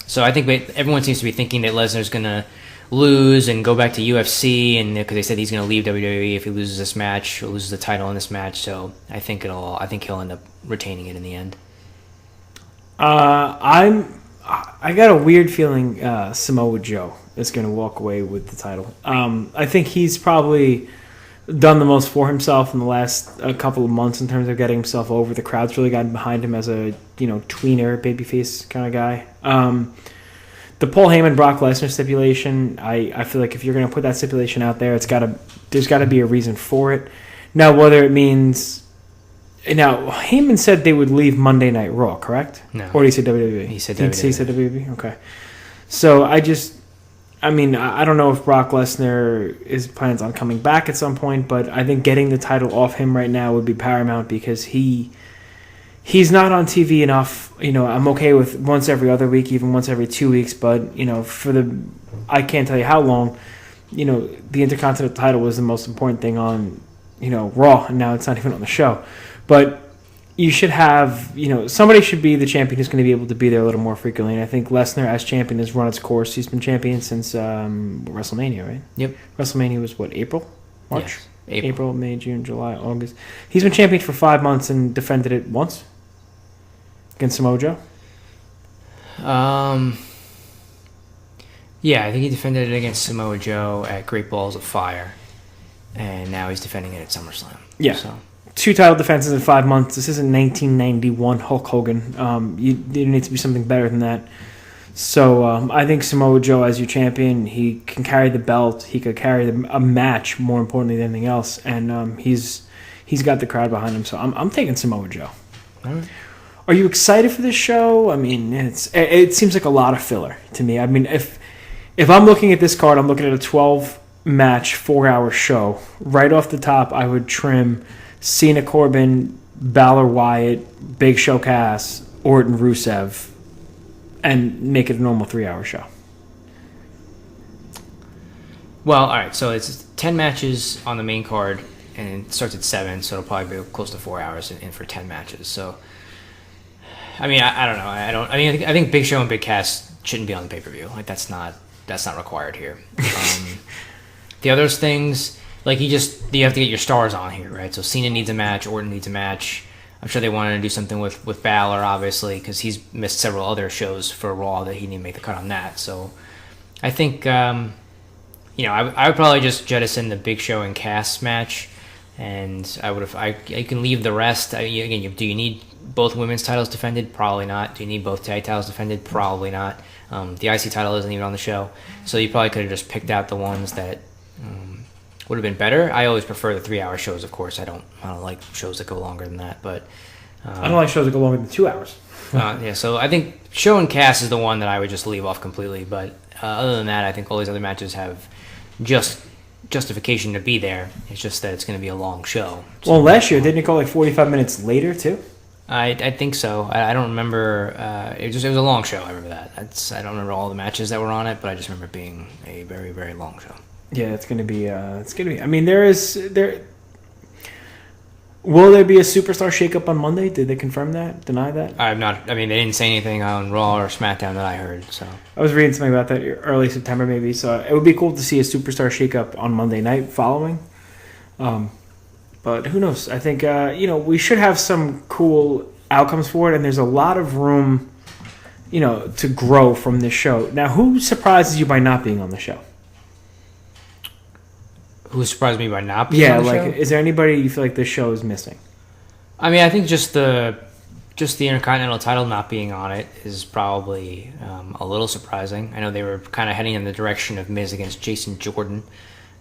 so I think everyone seems to be thinking that Lesnar's gonna lose and go back to UFC, and because they said he's gonna leave WWE if he loses this match or loses the title in this match. So I think he'll end up retaining it in the end. I got a weird feeling Samoa Joe is going to walk away with the title. I think he's probably done the most for himself in the last couple of months in terms of getting himself over. The crowd's really gotten behind him as a tweener babyface kind of guy. The Paul Heyman Brock Lesnar stipulation, I feel like if you're going to put that stipulation out there, there's got to be a reason for it. Now, whether it means. Now, Heyman said they would leave Monday Night Raw, correct? No. Or did he say WWE? He said WWE. He said WWE? Okay. So, I don't know if Brock Lesnar plans on coming back at some point, but I think getting the title off him right now would be paramount because he's not on TV enough. I'm okay with once every other week, even once every 2 weeks, but, I can't tell you how long, the Intercontinental title was the most important thing on, Raw, and now it's not even on the show. But you should have, somebody should be the champion who's going to be able to be there a little more frequently. And I think Lesnar as champion has run its course. He's been champion since WrestleMania, right? Yep. WrestleMania was what, April? March? Yes, April, May, June, July, August. He's been champion for 5 months and defended it once against Samoa Joe. Yeah, I think he defended it against Samoa Joe at Great Balls of Fire. And now he's defending it at SummerSlam. Yeah. So. 2 title defenses in 5 months. This isn't 1991 Hulk Hogan. You need to be something better than that. So I think Samoa Joe as your champion, he can carry the belt. He could carry a match more importantly than anything else, and he's got the crowd behind him. So I'm taking Samoa Joe. All right. Are you excited for this show? I mean, it seems like a lot of filler to me. I mean, if I'm looking at this card, I'm looking at a 12-match, 4-hour show. Right off the top, I would trim Cena, Corbin, Balor, Wyatt, Big Show, Cass, Orton, Rusev, and make it a normal 3-hour show. Well, all right. So it's 10 matches on the main card, and it starts at 7, so it'll probably be close to 4 hours in for 10 matches. So, I mean, I don't know. I think Big Show and Big Cass shouldn't be on the pay-per-view. Like that's not required here. The other things. Like you have to get your stars on here, right? So Cena needs a match, Orton needs a match. I'm sure they wanted to do something with Balor, obviously, because he's missed several other shows for Raw that he didn't make the cut on that. So I think, I would probably just jettison the Big Show and Cass match, and I can leave the rest. Do you need both women's titles defended? Probably not. Do you need both tag titles defended? Probably not. The IC title isn't even on the show, so you probably could have just picked out the ones that. Would have been better. I always prefer the 3-hour shows, of course. I don't like shows that go longer than that, but I don't like shows that go longer than 2 hours. Yeah, so I think Show and Cass is the one that I would just leave off completely. But other than that, I think all these other matches have just justification to be there. It's just that it's going to be a long show. So, well, last year didn't it go like 45 minutes later too? I think so. I don't remember. It was a long show. I remember that. I don't remember all the matches that were on it, but I just remember it being a very, very long show. Yeah, it's gonna be. I mean, there. Will there be a superstar shakeup on Monday? Did they confirm that? Deny that? I'm not. I mean, they didn't say anything on Raw or SmackDown that I heard. So I was reading something about that early September, maybe. So it would be cool to see a superstar shakeup on Monday night following. But who knows? I think we should have some cool outcomes for it, and there's a lot of room, to grow from this show. Now, who surprises you by not being on the show? Who surprised me by not being on the show? Is there anybody you feel like this show is missing? I mean, I think just the Intercontinental title not being on it is probably a little surprising. I know they were kind of heading in the direction of Miz against Jason Jordan,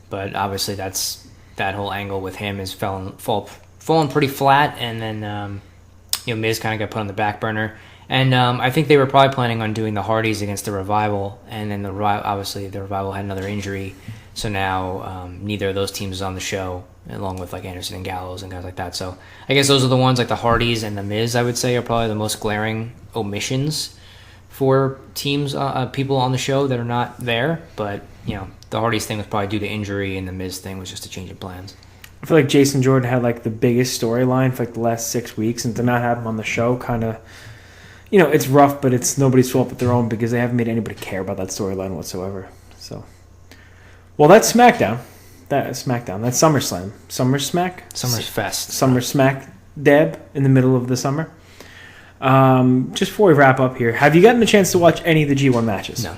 but obviously that whole angle with him is fallen pretty flat, and then Miz kind of got put on the back burner. And I think they were probably planning on doing the Hardys against the Revival, and then obviously the Revival had another injury. So now neither of those teams is on the show, along with like Anderson and Gallows and guys like that. So I guess those are the ones like the Hardys and the Miz, I would say, are probably the most glaring omissions for teams, people on the show that are not there. But the Hardys thing was probably due to injury, and the Miz thing was just a change of plans. I feel like Jason Jordan had like the biggest storyline for like the last 6 weeks, and to not have him on the show kind of, it's rough, but it's nobody's fault but their own because they haven't made anybody care about that storyline whatsoever. So, well, that's SmackDown. That's SmackDown. That's SummerSlam. Summer Smack Deb in the middle of the summer. Just before we wrap up here, have you gotten the chance to watch any of the G1 matches? No.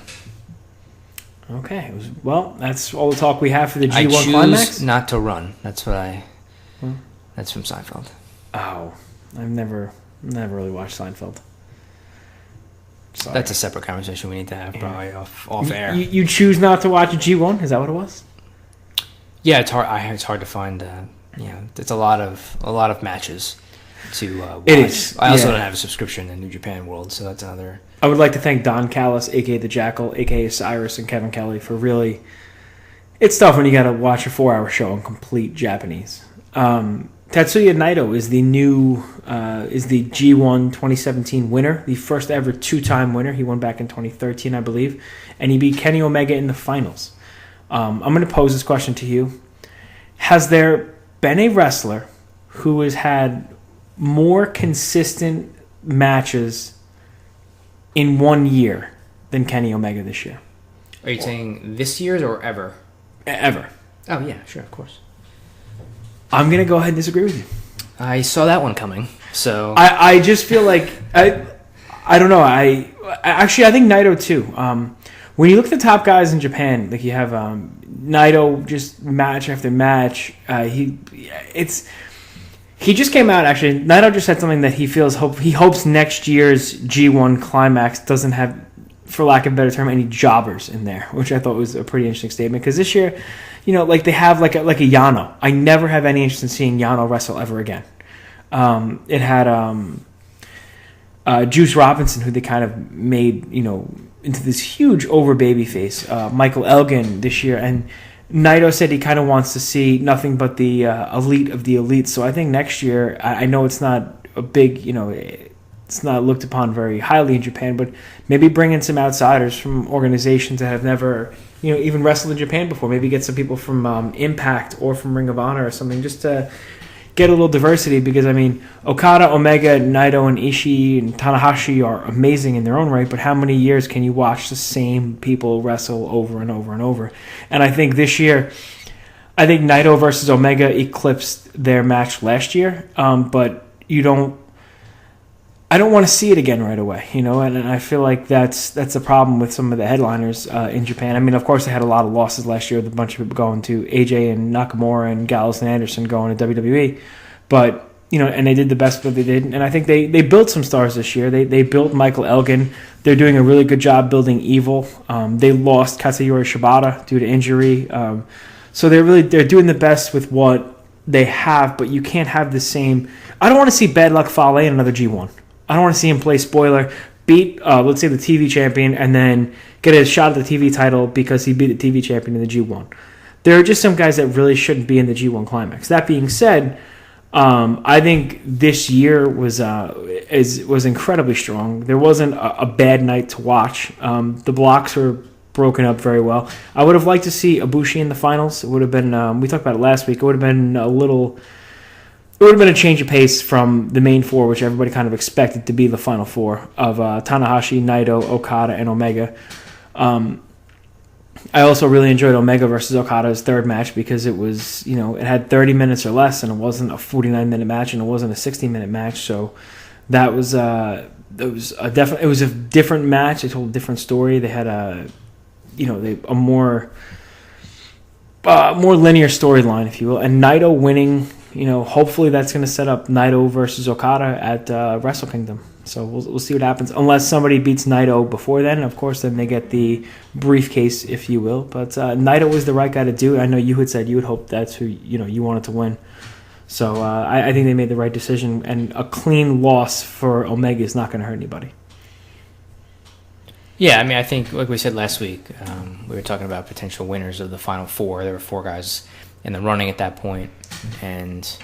Okay. Well, that's all the talk we have for the G1 I choose Climax. not to run. That's what That's from Seinfeld. Oh, I've never really watched Seinfeld. Sorry. That's a separate conversation we need to have, probably off air. You choose not to watch a G1? Is that what it was? Yeah, it's hard. It's hard to find. It's a lot of matches to watch. It is. I also don't have a subscription in New Japan World, so that's another. I would like to thank Don Callis, aka the Jackal, aka Cyrus, and Kevin Kelly for really. It's tough when you got to watch a 4-hour show in complete Japanese. Tetsuya Naito is the G1 2017 winner, the first ever 2-time winner. He won back in 2013, I believe, and he beat Kenny Omega in the finals. I'm going to pose this question to you. Has there been a wrestler who has had more consistent matches in 1 year than Kenny Omega this year? Are you saying this year's or ever? Ever. Oh, yeah, sure, of course. I'm going to go ahead and disagree with you. I saw that one coming, so... I just feel like... I don't know. I think Naito, too. When you look at the top guys in Japan, like you have Naito just match after match. He just came out, actually. Naito just said something that he hopes next year's G1 Climax doesn't have, for lack of a better term, any jobbers in there, which I thought was a pretty interesting statement. Because this year, like they have like a Yano. I never have any interest in seeing Yano wrestle ever again. It had Juice Robinson, who they kind of made, into this huge over babyface. Michael Elgin this year, and Naito said he kind of wants to see nothing but the elite of the elite. So I think next year, I know it's not a big, it's not looked upon very highly in Japan, but maybe bring in some outsiders from organizations that have never, even wrestled in Japan before. Maybe get some people from Impact or from Ring of Honor or something, just to get a little diversity, because Okada, Omega, Naito, and Ishii and Tanahashi are amazing in their own right, but how many years can you watch the same people wrestle over and over and over? And I think this year, Naito versus Omega eclipsed their match last year, but I don't want to see it again right away, and I feel like that's a problem with some of the headliners in Japan. Of course, they had a lot of losses last year with a bunch of people going to AJ and Nakamura and Gallows and Anderson going to WWE, but and they did the best that they did, and I think they built some stars this year. They built Michael Elgin. They're doing a really good job building Evil. They lost Katsuyori Shibata due to injury, so they're doing the best with what they have. But you can't have the same. I don't want to see Bad Luck Fale in another G1. I don't want to see him play spoiler, beat, let's say, the TV champion, and then get a shot at the TV title because he beat the TV champion in the G1. There are just some guys that really shouldn't be in the G1 Climax. That being said, I think this year was incredibly strong. There wasn't a bad night to watch. The blocks were broken up very well. I would have liked to see Ibushi in the finals. It would have been, we talked about it last week, it would have been a change of pace from the main four, which everybody kind of expected to be the final four of Tanahashi, Naito, Okada, and Omega. I also really enjoyed Omega versus Okada's third match because it was, it had 30 minutes or less, and it wasn't a 49-minute match, and it wasn't a 60-minute match. So that was it was a different match. They told a different story. They had a more linear storyline, if you will, and Naito winning. Hopefully that's going to set up Naito versus Okada at Wrestle Kingdom. So we'll see what happens. Unless somebody beats Naito before then, of course, then they get the briefcase, if you will. But Naito was the right guy to do it. I know you had said you would hope that's who you wanted to win. So I think they made the right decision, and a clean loss for Omega is not going to hurt anybody. Yeah, I think, like we said last week, we were talking about potential winners of the Final Four. There were 4 guys in the running at that point, and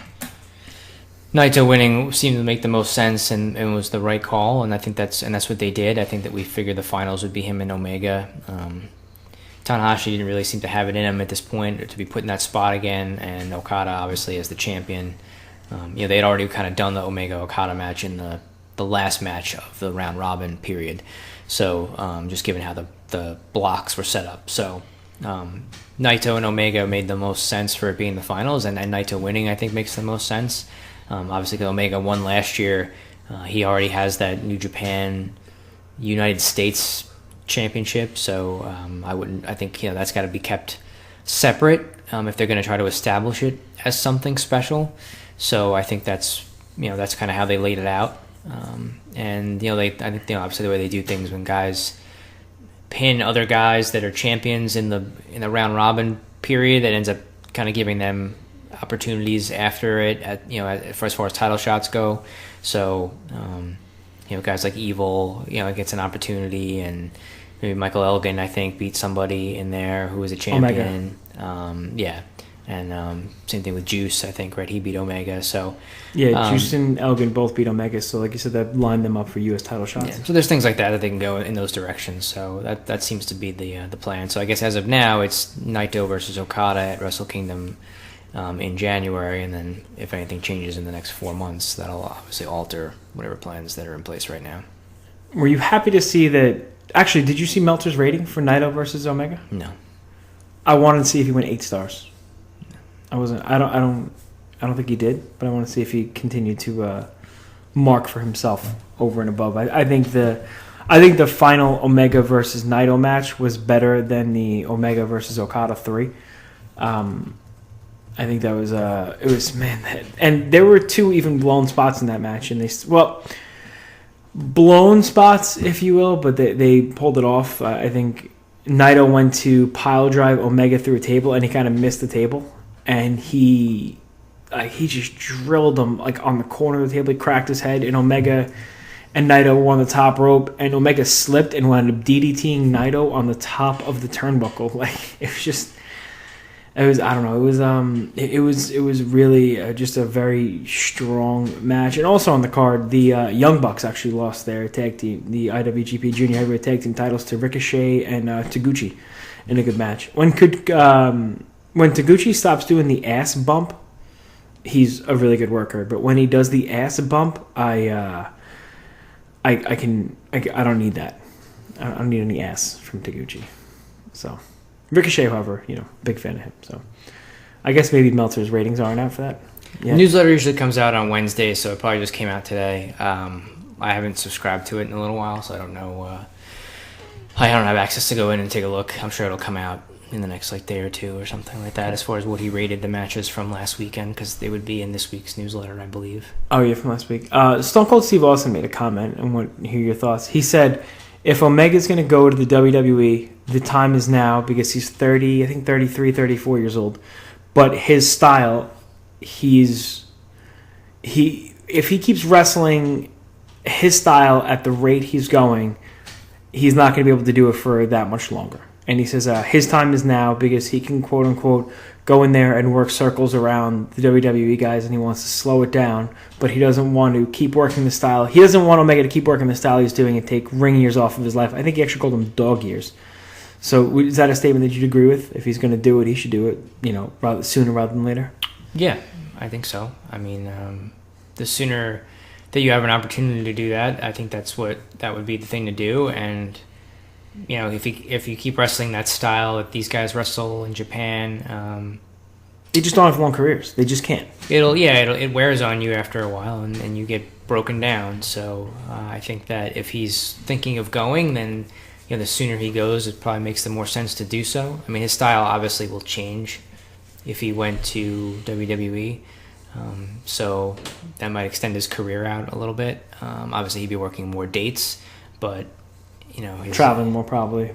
Naito winning seemed to make the most sense and was the right call, and I think that's what they did. I think that we figured the finals would be him and Omega. Tanahashi didn't really seem to have it in him at this point to be put in that spot again, and Okada obviously as the champion. They had already kind of done the Omega-Okada match in the last match of the round robin period. So just given how the blocks were set up. So Naito and Omega made the most sense for it being the finals, and Naito winning I think makes the most sense. Obviously, Omega won last year. He already has that New Japan United States Championship, so I think that's got to be kept separate if they're going to try to establish it as something special. So I think that's kind of how they laid it out. I think obviously the way they do things when guys pin other guys that are champions in the round robin period, that ends up kind of giving them opportunities after it as far as title shots go. So guys like Evil gets an opportunity, and maybe Michael Elgin I think beat somebody in there who was a champion. And same thing with Juice, I think, right? He beat Omega. So Juice and Elgin both beat Omega. So like you said, that lined them up for U.S. title shots. Yeah. So there's things like that they can go in those directions. So that seems to be the plan. So I guess as of now, it's Naito versus Okada at Wrestle Kingdom in January, and then if anything changes in the next 4 months, that'll obviously alter whatever plans that are in place right now. Were you happy to see that? Actually, did you see Meltzer's rating for Naito versus Omega? No. I wanted to see if he went 8 stars. I wasn't. I don't think he did, but I want to see if he continued to mark for himself over and above. I think the final Omega versus Naito match was better than the Omega versus Okada 3. I think that was and there were 2 even blown spots in that match, and blown spots, if you will, but they pulled it off. I think Naito went to pile drive Omega through a table, and he kind of missed the table. And he just drilled him on the corner of the table. He cracked his head, and Omega and Naito were on the top rope, and Omega slipped and wound up DDTing Naito on the top of the turnbuckle. It was really just a very strong match. And also on the card, the Young Bucks actually lost their tag team, the IWGP Junior Heavyweight Tag Team titles, to Ricochet and Taguchi in a good match. When Taguchi stops doing the ass bump, he's a really good worker. But when he does the ass bump, I don't need that. I don't need any ass from Taguchi. So Ricochet, however, big fan of him. So I guess maybe Meltzer's ratings aren't out for that. Yeah. The newsletter usually comes out on Wednesday, so it probably just came out today. I haven't subscribed to it in a little while, so I don't know. I don't have access to go in and take a look. I'm sure it'll come out in the next day or two or something like that, as far as what he rated the matches from last weekend, because they would be in this week's newsletter, I believe. Oh yeah, from last week. Stone Cold Steve Austin made a comment, and want to hear your thoughts. He said, if Omega's going to go to the WWE, the time is now, because he's 30, I think 33, 34 years old. But his style, if he keeps wrestling his style at the rate he's going, he's not going to be able to do it for that much longer. And he says his time is now, because he can, quote-unquote, go in there and work circles around the WWE guys, and he wants to slow it down, but he doesn't want to keep working the style. He doesn't want Omega to keep working the style he's doing and take ring years off of his life. I think he actually called them dog years. So is that a statement that you'd agree with? If he's going to do it, he should do it, sooner rather than later? Yeah, I think so. I mean, the sooner that you have an opportunity to do that, I think that would be the thing to do. And if you keep wrestling that style that these guys wrestle in Japan, they just don't have long careers. They just can't. It wears on you after a while, and you get broken down. So I think that if he's thinking of going, then the sooner he goes, it probably makes the more sense to do so. I mean, his style obviously will change if he went to WWE. So that might extend his career out a little bit. Obviously, he'd be working more dates, but traveling more probably.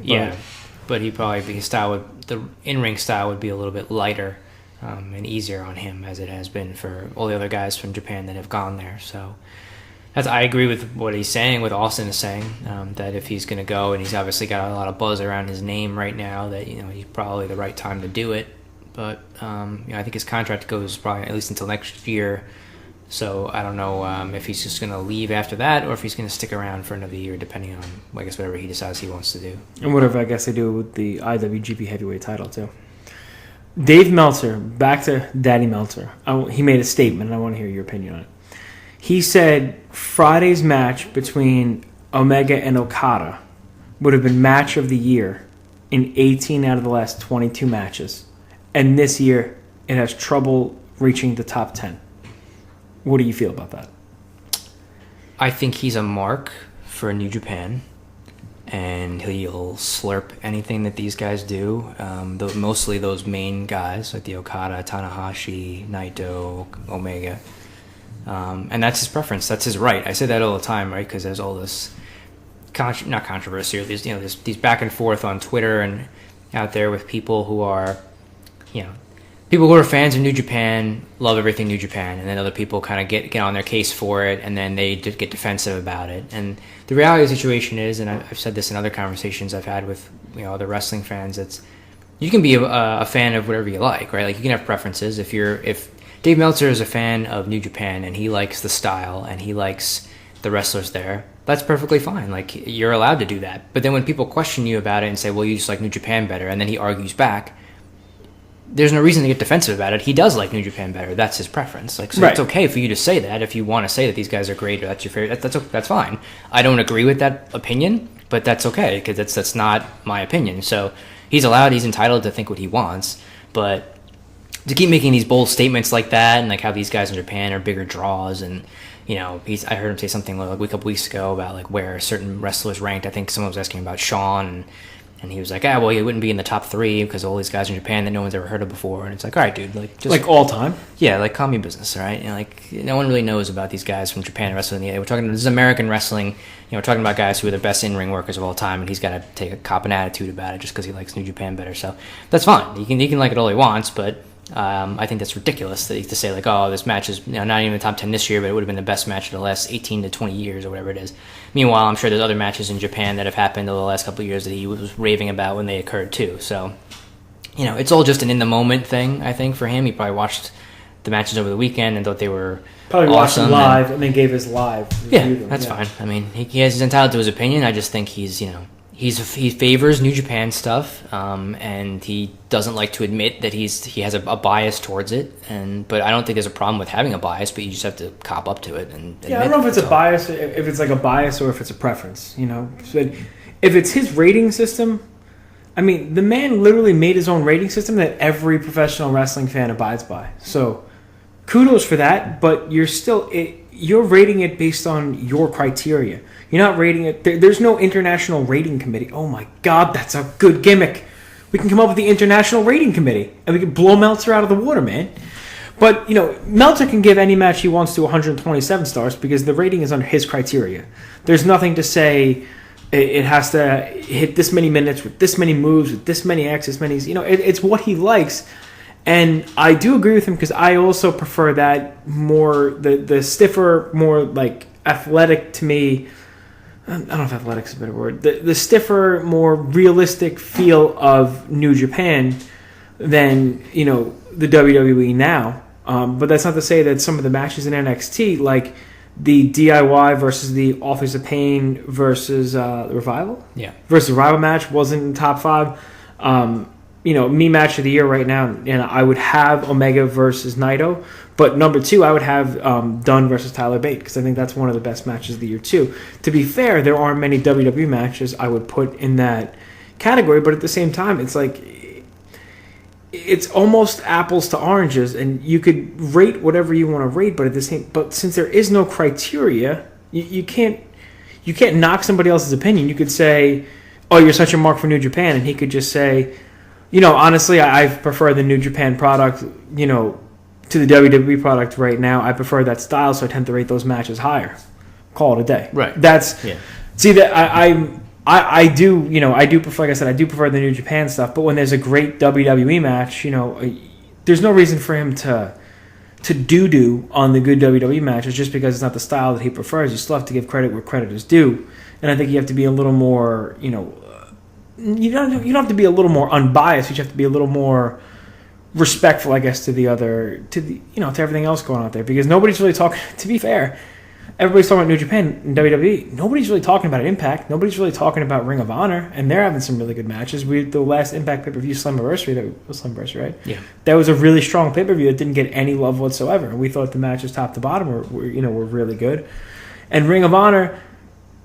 But his style the in-ring style would be a little bit lighter and easier on him, as it has been for all the other guys from Japan that have gone there. So I agree with what he's saying, what Austin is saying, that if he's going to go, and he's obviously got a lot of buzz around his name right now, that he's probably the right time to do it. But I think his contract goes probably at least until next year, So I don't know if he's just going to leave after that or if he's going to stick around for another year, depending on, I guess, whatever he decides he wants to do. And whatever, I guess, they do with the IWGP Heavyweight title, too. Dave Meltzer, back to Daddy Meltzer. He made a statement, and I want to hear your opinion on it. He said Friday's match between Omega and Okada would have been match of the year in 18 out of the last 22 matches. And this year, it has trouble reaching the top 10. What do you feel about that? I think he's a mark for New Japan, and he'll slurp anything that these guys do. Mostly those main guys, like the Okada, Tanahashi, Naito, Omega. And that's his preference. That's his right. I say that all the time, right? Because there's all this, not controversy, or there's these back and forth on Twitter and out there with people who are, people who are fans of New Japan, love everything New Japan, and then other people kind of get on their case for it, and then they get defensive about it. And the reality of the situation is, and I've said this in other conversations I've had with other wrestling fans, it's you can be a fan of whatever you like, right? Like you can have preferences. If Dave Meltzer is a fan of New Japan and he likes the style and he likes the wrestlers there, that's perfectly fine. Like you're allowed to do that. But then when people question you about it and say, well, you just like New Japan better, and then he argues back, there's no reason to get defensive about it. He does like New Japan better. That's his preference. Like, so It's okay for you to say that if you want to say that these guys are great or that's your favorite. That's fine. I don't agree with that opinion, but that's okay because that's not my opinion. So he's allowed. He's entitled to think what he wants. But to keep making these bold statements like that and like how these guys in Japan are bigger draws and I heard him say something like a couple weeks ago about like where certain wrestlers ranked. I think someone was asking about Shawn and he was like, well, he wouldn't be in the top 3 because all these guys in Japan that no one's ever heard of before. And it's like, all right, dude, like just like all time. Yeah, like calm your business, all right? Like no one really knows about these guys from Japan wrestling. We're talking this is American wrestling. We're talking about guys who are the best in-ring workers of all time, and he's got to take a cop and attitude about it just because he likes New Japan better. So that's fine. He can like it all he wants, but I think that's ridiculous to say like, oh, this match is not even in the top 10 this year, but it would have been the best match of the last 18 to 20 years or whatever it is. Meanwhile, I'm sure there's other matches in Japan that have happened over the last couple of years that he was raving about when they occurred too. So, it's all just an in-the-moment thing, I think, for him. He probably watched the matches over the weekend and thought they were probably awesome. Watched them live and then gave his live review. Yeah, that's fine. I mean, he's entitled to his opinion. I just think he's he favors New Japan stuff, and he doesn't like to admit that he has a bias towards it. But I don't think there's a problem with having a bias, but you just have to cop up to it and admit. I don't know if it's a bias, if it's like a bias or if it's a preference. But if it's his rating system, I mean, the man literally made his own rating system that every professional wrestling fan abides by. So kudos for that, but you're rating it based on your criteria. You're not rating it. There's no international rating committee. Oh my God, that's a good gimmick. We can come up with the international rating committee and we can blow Meltzer out of the water, man. But, Meltzer can give any match he wants to 127 stars because the rating is under his criteria. There's nothing to say it has to hit this many minutes with this many moves, with this many X, this many... it's what he likes. And I do agree with him because I also prefer that more, the stiffer, more like athletic to me... I don't know if athletic is a better word. The stiffer, more realistic feel of New Japan than, the WWE now. But that's not to say that some of the matches in NXT, like the DIY versus the Authors of Pain versus the Revival? Yeah. Versus Revival match wasn't in the top 5. Me match of the year right now, and I would have Omega versus Naito, but number 2 I would have Dunn versus Tyler Bate because I think that's one of the best matches of the year too. To be fair, there aren't many WWE matches I would put in that category, but at the same time, it's like it's almost apples to oranges, and you could rate whatever you want to rate, but since there is no criteria, you can't knock somebody else's opinion. You could say, "Oh, you're such a mark for New Japan," and he could just say, honestly, I prefer the New Japan product, to the WWE product right now. I prefer that style, so I tend to rate those matches higher. Call it a day. Right. See that I do prefer, like I said, I do prefer the New Japan stuff. But when there's a great WWE match, there's no reason for him to doo on the good WWE matches just because it's not the style that he prefers. You still have to give credit where credit is due, and I think you have to be a little more, you don't have to be a little more unbiased. You have to be a little more respectful, I guess, to everything else going on out there, because nobody's really talking. To be fair, everybody's talking about New Japan and WWE. Nobody's really talking about Impact. Nobody's really talking about Ring of Honor, and they're having some really good matches. The last Impact pay-per-view, Slammiversary, right? Yeah. That was a really strong pay-per-view that didn't get any love whatsoever. And we thought the matches top to bottom were really good. And Ring of Honor,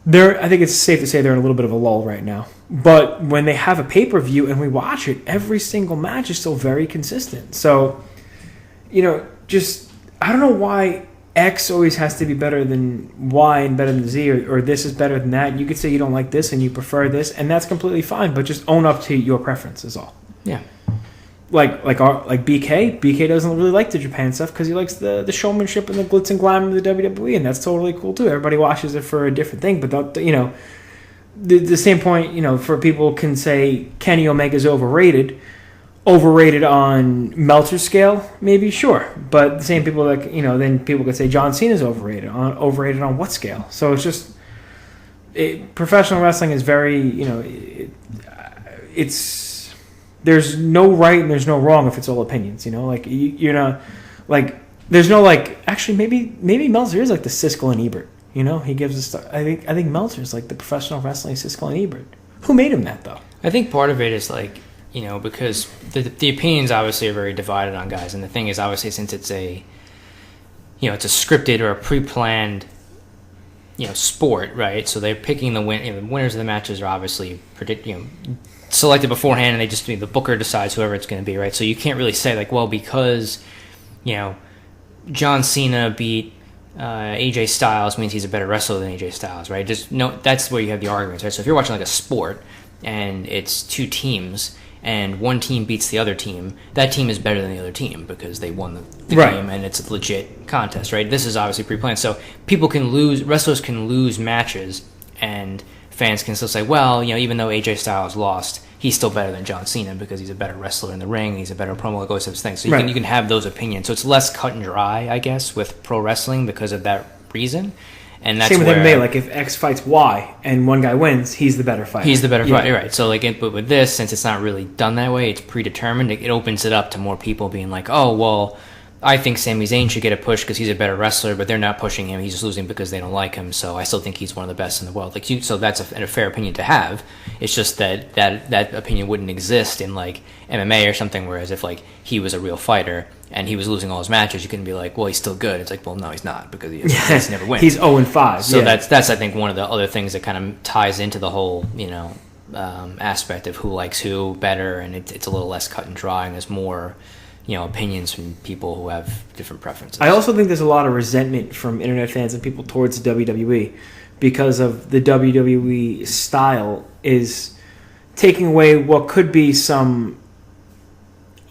I think it's safe to say they're in a little bit of a lull right now. But when they have a pay-per-view and we watch it, every single match is still very consistent. So, just I don't know why X always has to be better than Y and better than Z, or this is better than that. You could say you don't like this and you prefer this, and that's completely fine. But just own up to your preference is all. Yeah. Like BK. BK doesn't really like the Japan stuff because he likes the showmanship and the glitz and glamour of the WWE, and that's totally cool too. Everybody watches it for a different thing, but the same point, for people can say Kenny Omega's overrated on Meltzer's scale, maybe, sure. But the same people then people could say John Cena's overrated on what scale? So it's just professional wrestling is very, there's no right and there's no wrong if it's all opinions, you're not there's no actually maybe Meltzer is like the Siskel and Ebert, he gives us I think Meltzer's like the professional wrestling Siskel and Ebert. Who made him that though? I think part of it is because the opinions obviously are very divided on guys, and the thing is obviously since it's a scripted or a pre-planned sport, right? So they're picking the winners of the matches are obviously selected beforehand, and they just the booker decides whoever it's going to be, right? So you can't really say because John Cena beat AJ Styles means he's a better wrestler than AJ Styles, right? Just no, that's where you have the arguments, right? So if you're watching a sport and it's two teams and one team beats the other team, that team is better than the other team because they won the game and it's a legit contest, right? This is obviously pre-planned. So wrestlers can lose matches, and fans can still say, well, even though AJ Styles lost, he's still better than John Cena because he's a better wrestler in the ring, he's a better promo, like all those things. So you can have those opinions. So it's less cut and dry, I guess, with pro wrestling because of that reason. And that's same with MMA. If X fights Y and one guy wins, he's the better fighter. He's the better fighter, right? So but with this, since it's not really done that way, it's predetermined. It opens it up to more people being like, oh, well, I think Sami Zayn should get a push because he's a better wrestler, but they're not pushing him. He's just losing because they don't like him. So I still think he's one of the best in the world. So that's a fair opinion to have. It's just that opinion wouldn't exist in MMA or something. Whereas if he was a real fighter and he was losing all his matches, you couldn't be like, well, he's still good. It's well, no, he's not because he's never wins. He's 0-5. So that's I think one of the other things that kind of ties into the whole aspect of who likes who better, and it's a little less cut and dry, and there's more opinions from people who have different preferences. I also think there's a lot of resentment from internet fans and people towards the WWE because of the WWE style is taking away what could be some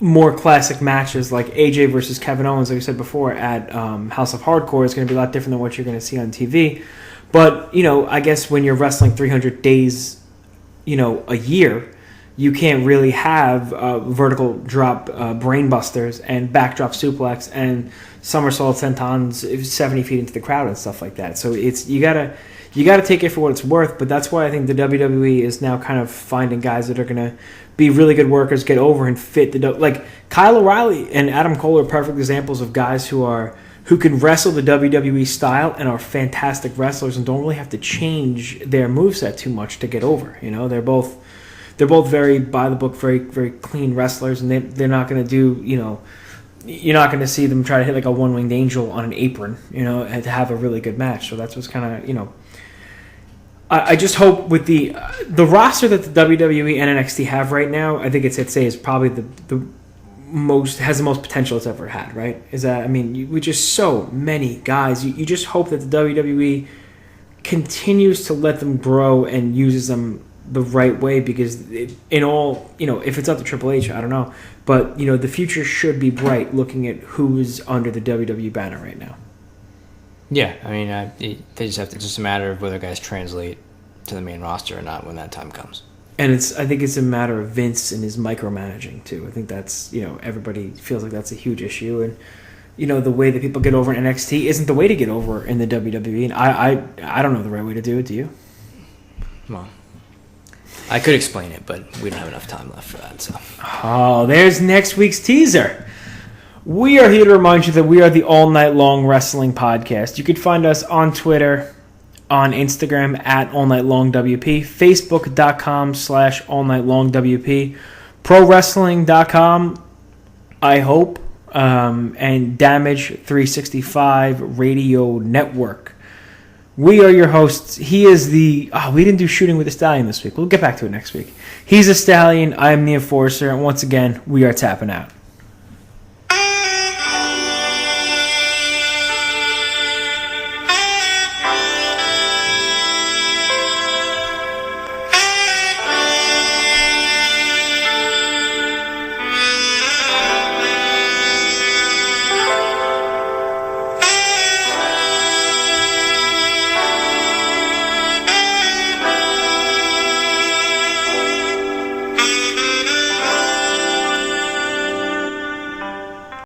more classic matches like AJ versus Kevin Owens, like I said before, at House of Hardcore. Is going to be a lot different than what you're going to see on TV. But, I guess when you're wrestling 300 days, a year, you can't really have vertical drop brainbusters and backdrop suplex and somersault sentons 70 feet into the crowd and stuff like that. So you gotta take it for what it's worth. But that's why I think the WWE is now kind of finding guys that are gonna be really good workers, get over and fit Kyle O'Reilly and Adam Cole are perfect examples of guys who can wrestle the WWE style and are fantastic wrestlers and don't really have to change their moveset too much to get over. They're both very by the book, very, very clean wrestlers, and they're not going to do, you're not going to see them try to hit a one-winged angel on an apron, and to have a really good match. So that's what's kind of, I just hope with the roster that the WWE and NXT have right now, I think it's safe to say is probably the most potential it's ever had, right? We just so many guys. You just hope that the WWE continues to let them grow and uses them the right way, because if it's up to Triple H, I don't know, but the future should be bright looking at who is under the WWE banner right now. Yeah, they just have to. It's just a matter of whether guys translate to the main roster or not when that time comes. And I think it's a matter of Vince and his micromanaging too. I think that's everybody feels like that's a huge issue, and the way that people get over in NXT isn't the way to get over in the WWE. And I don't know the right way to do it. Do you? Well, I could explain it, but we don't have enough time left for that. So. Oh, there's next week's teaser. We are here to remind you that we are the All Night Long Wrestling Podcast. You can find us on Twitter, on Instagram at All Night Long WP, Facebook.com/All Night Long WP, ProWrestling.com, I hope, and Damage 365 Radio Network. We are your hosts. He is the... we didn't do Shooting with the Stallion this week. We'll get back to it next week. He's a Stallion. I am the Enforcer. And once again, we are tapping out.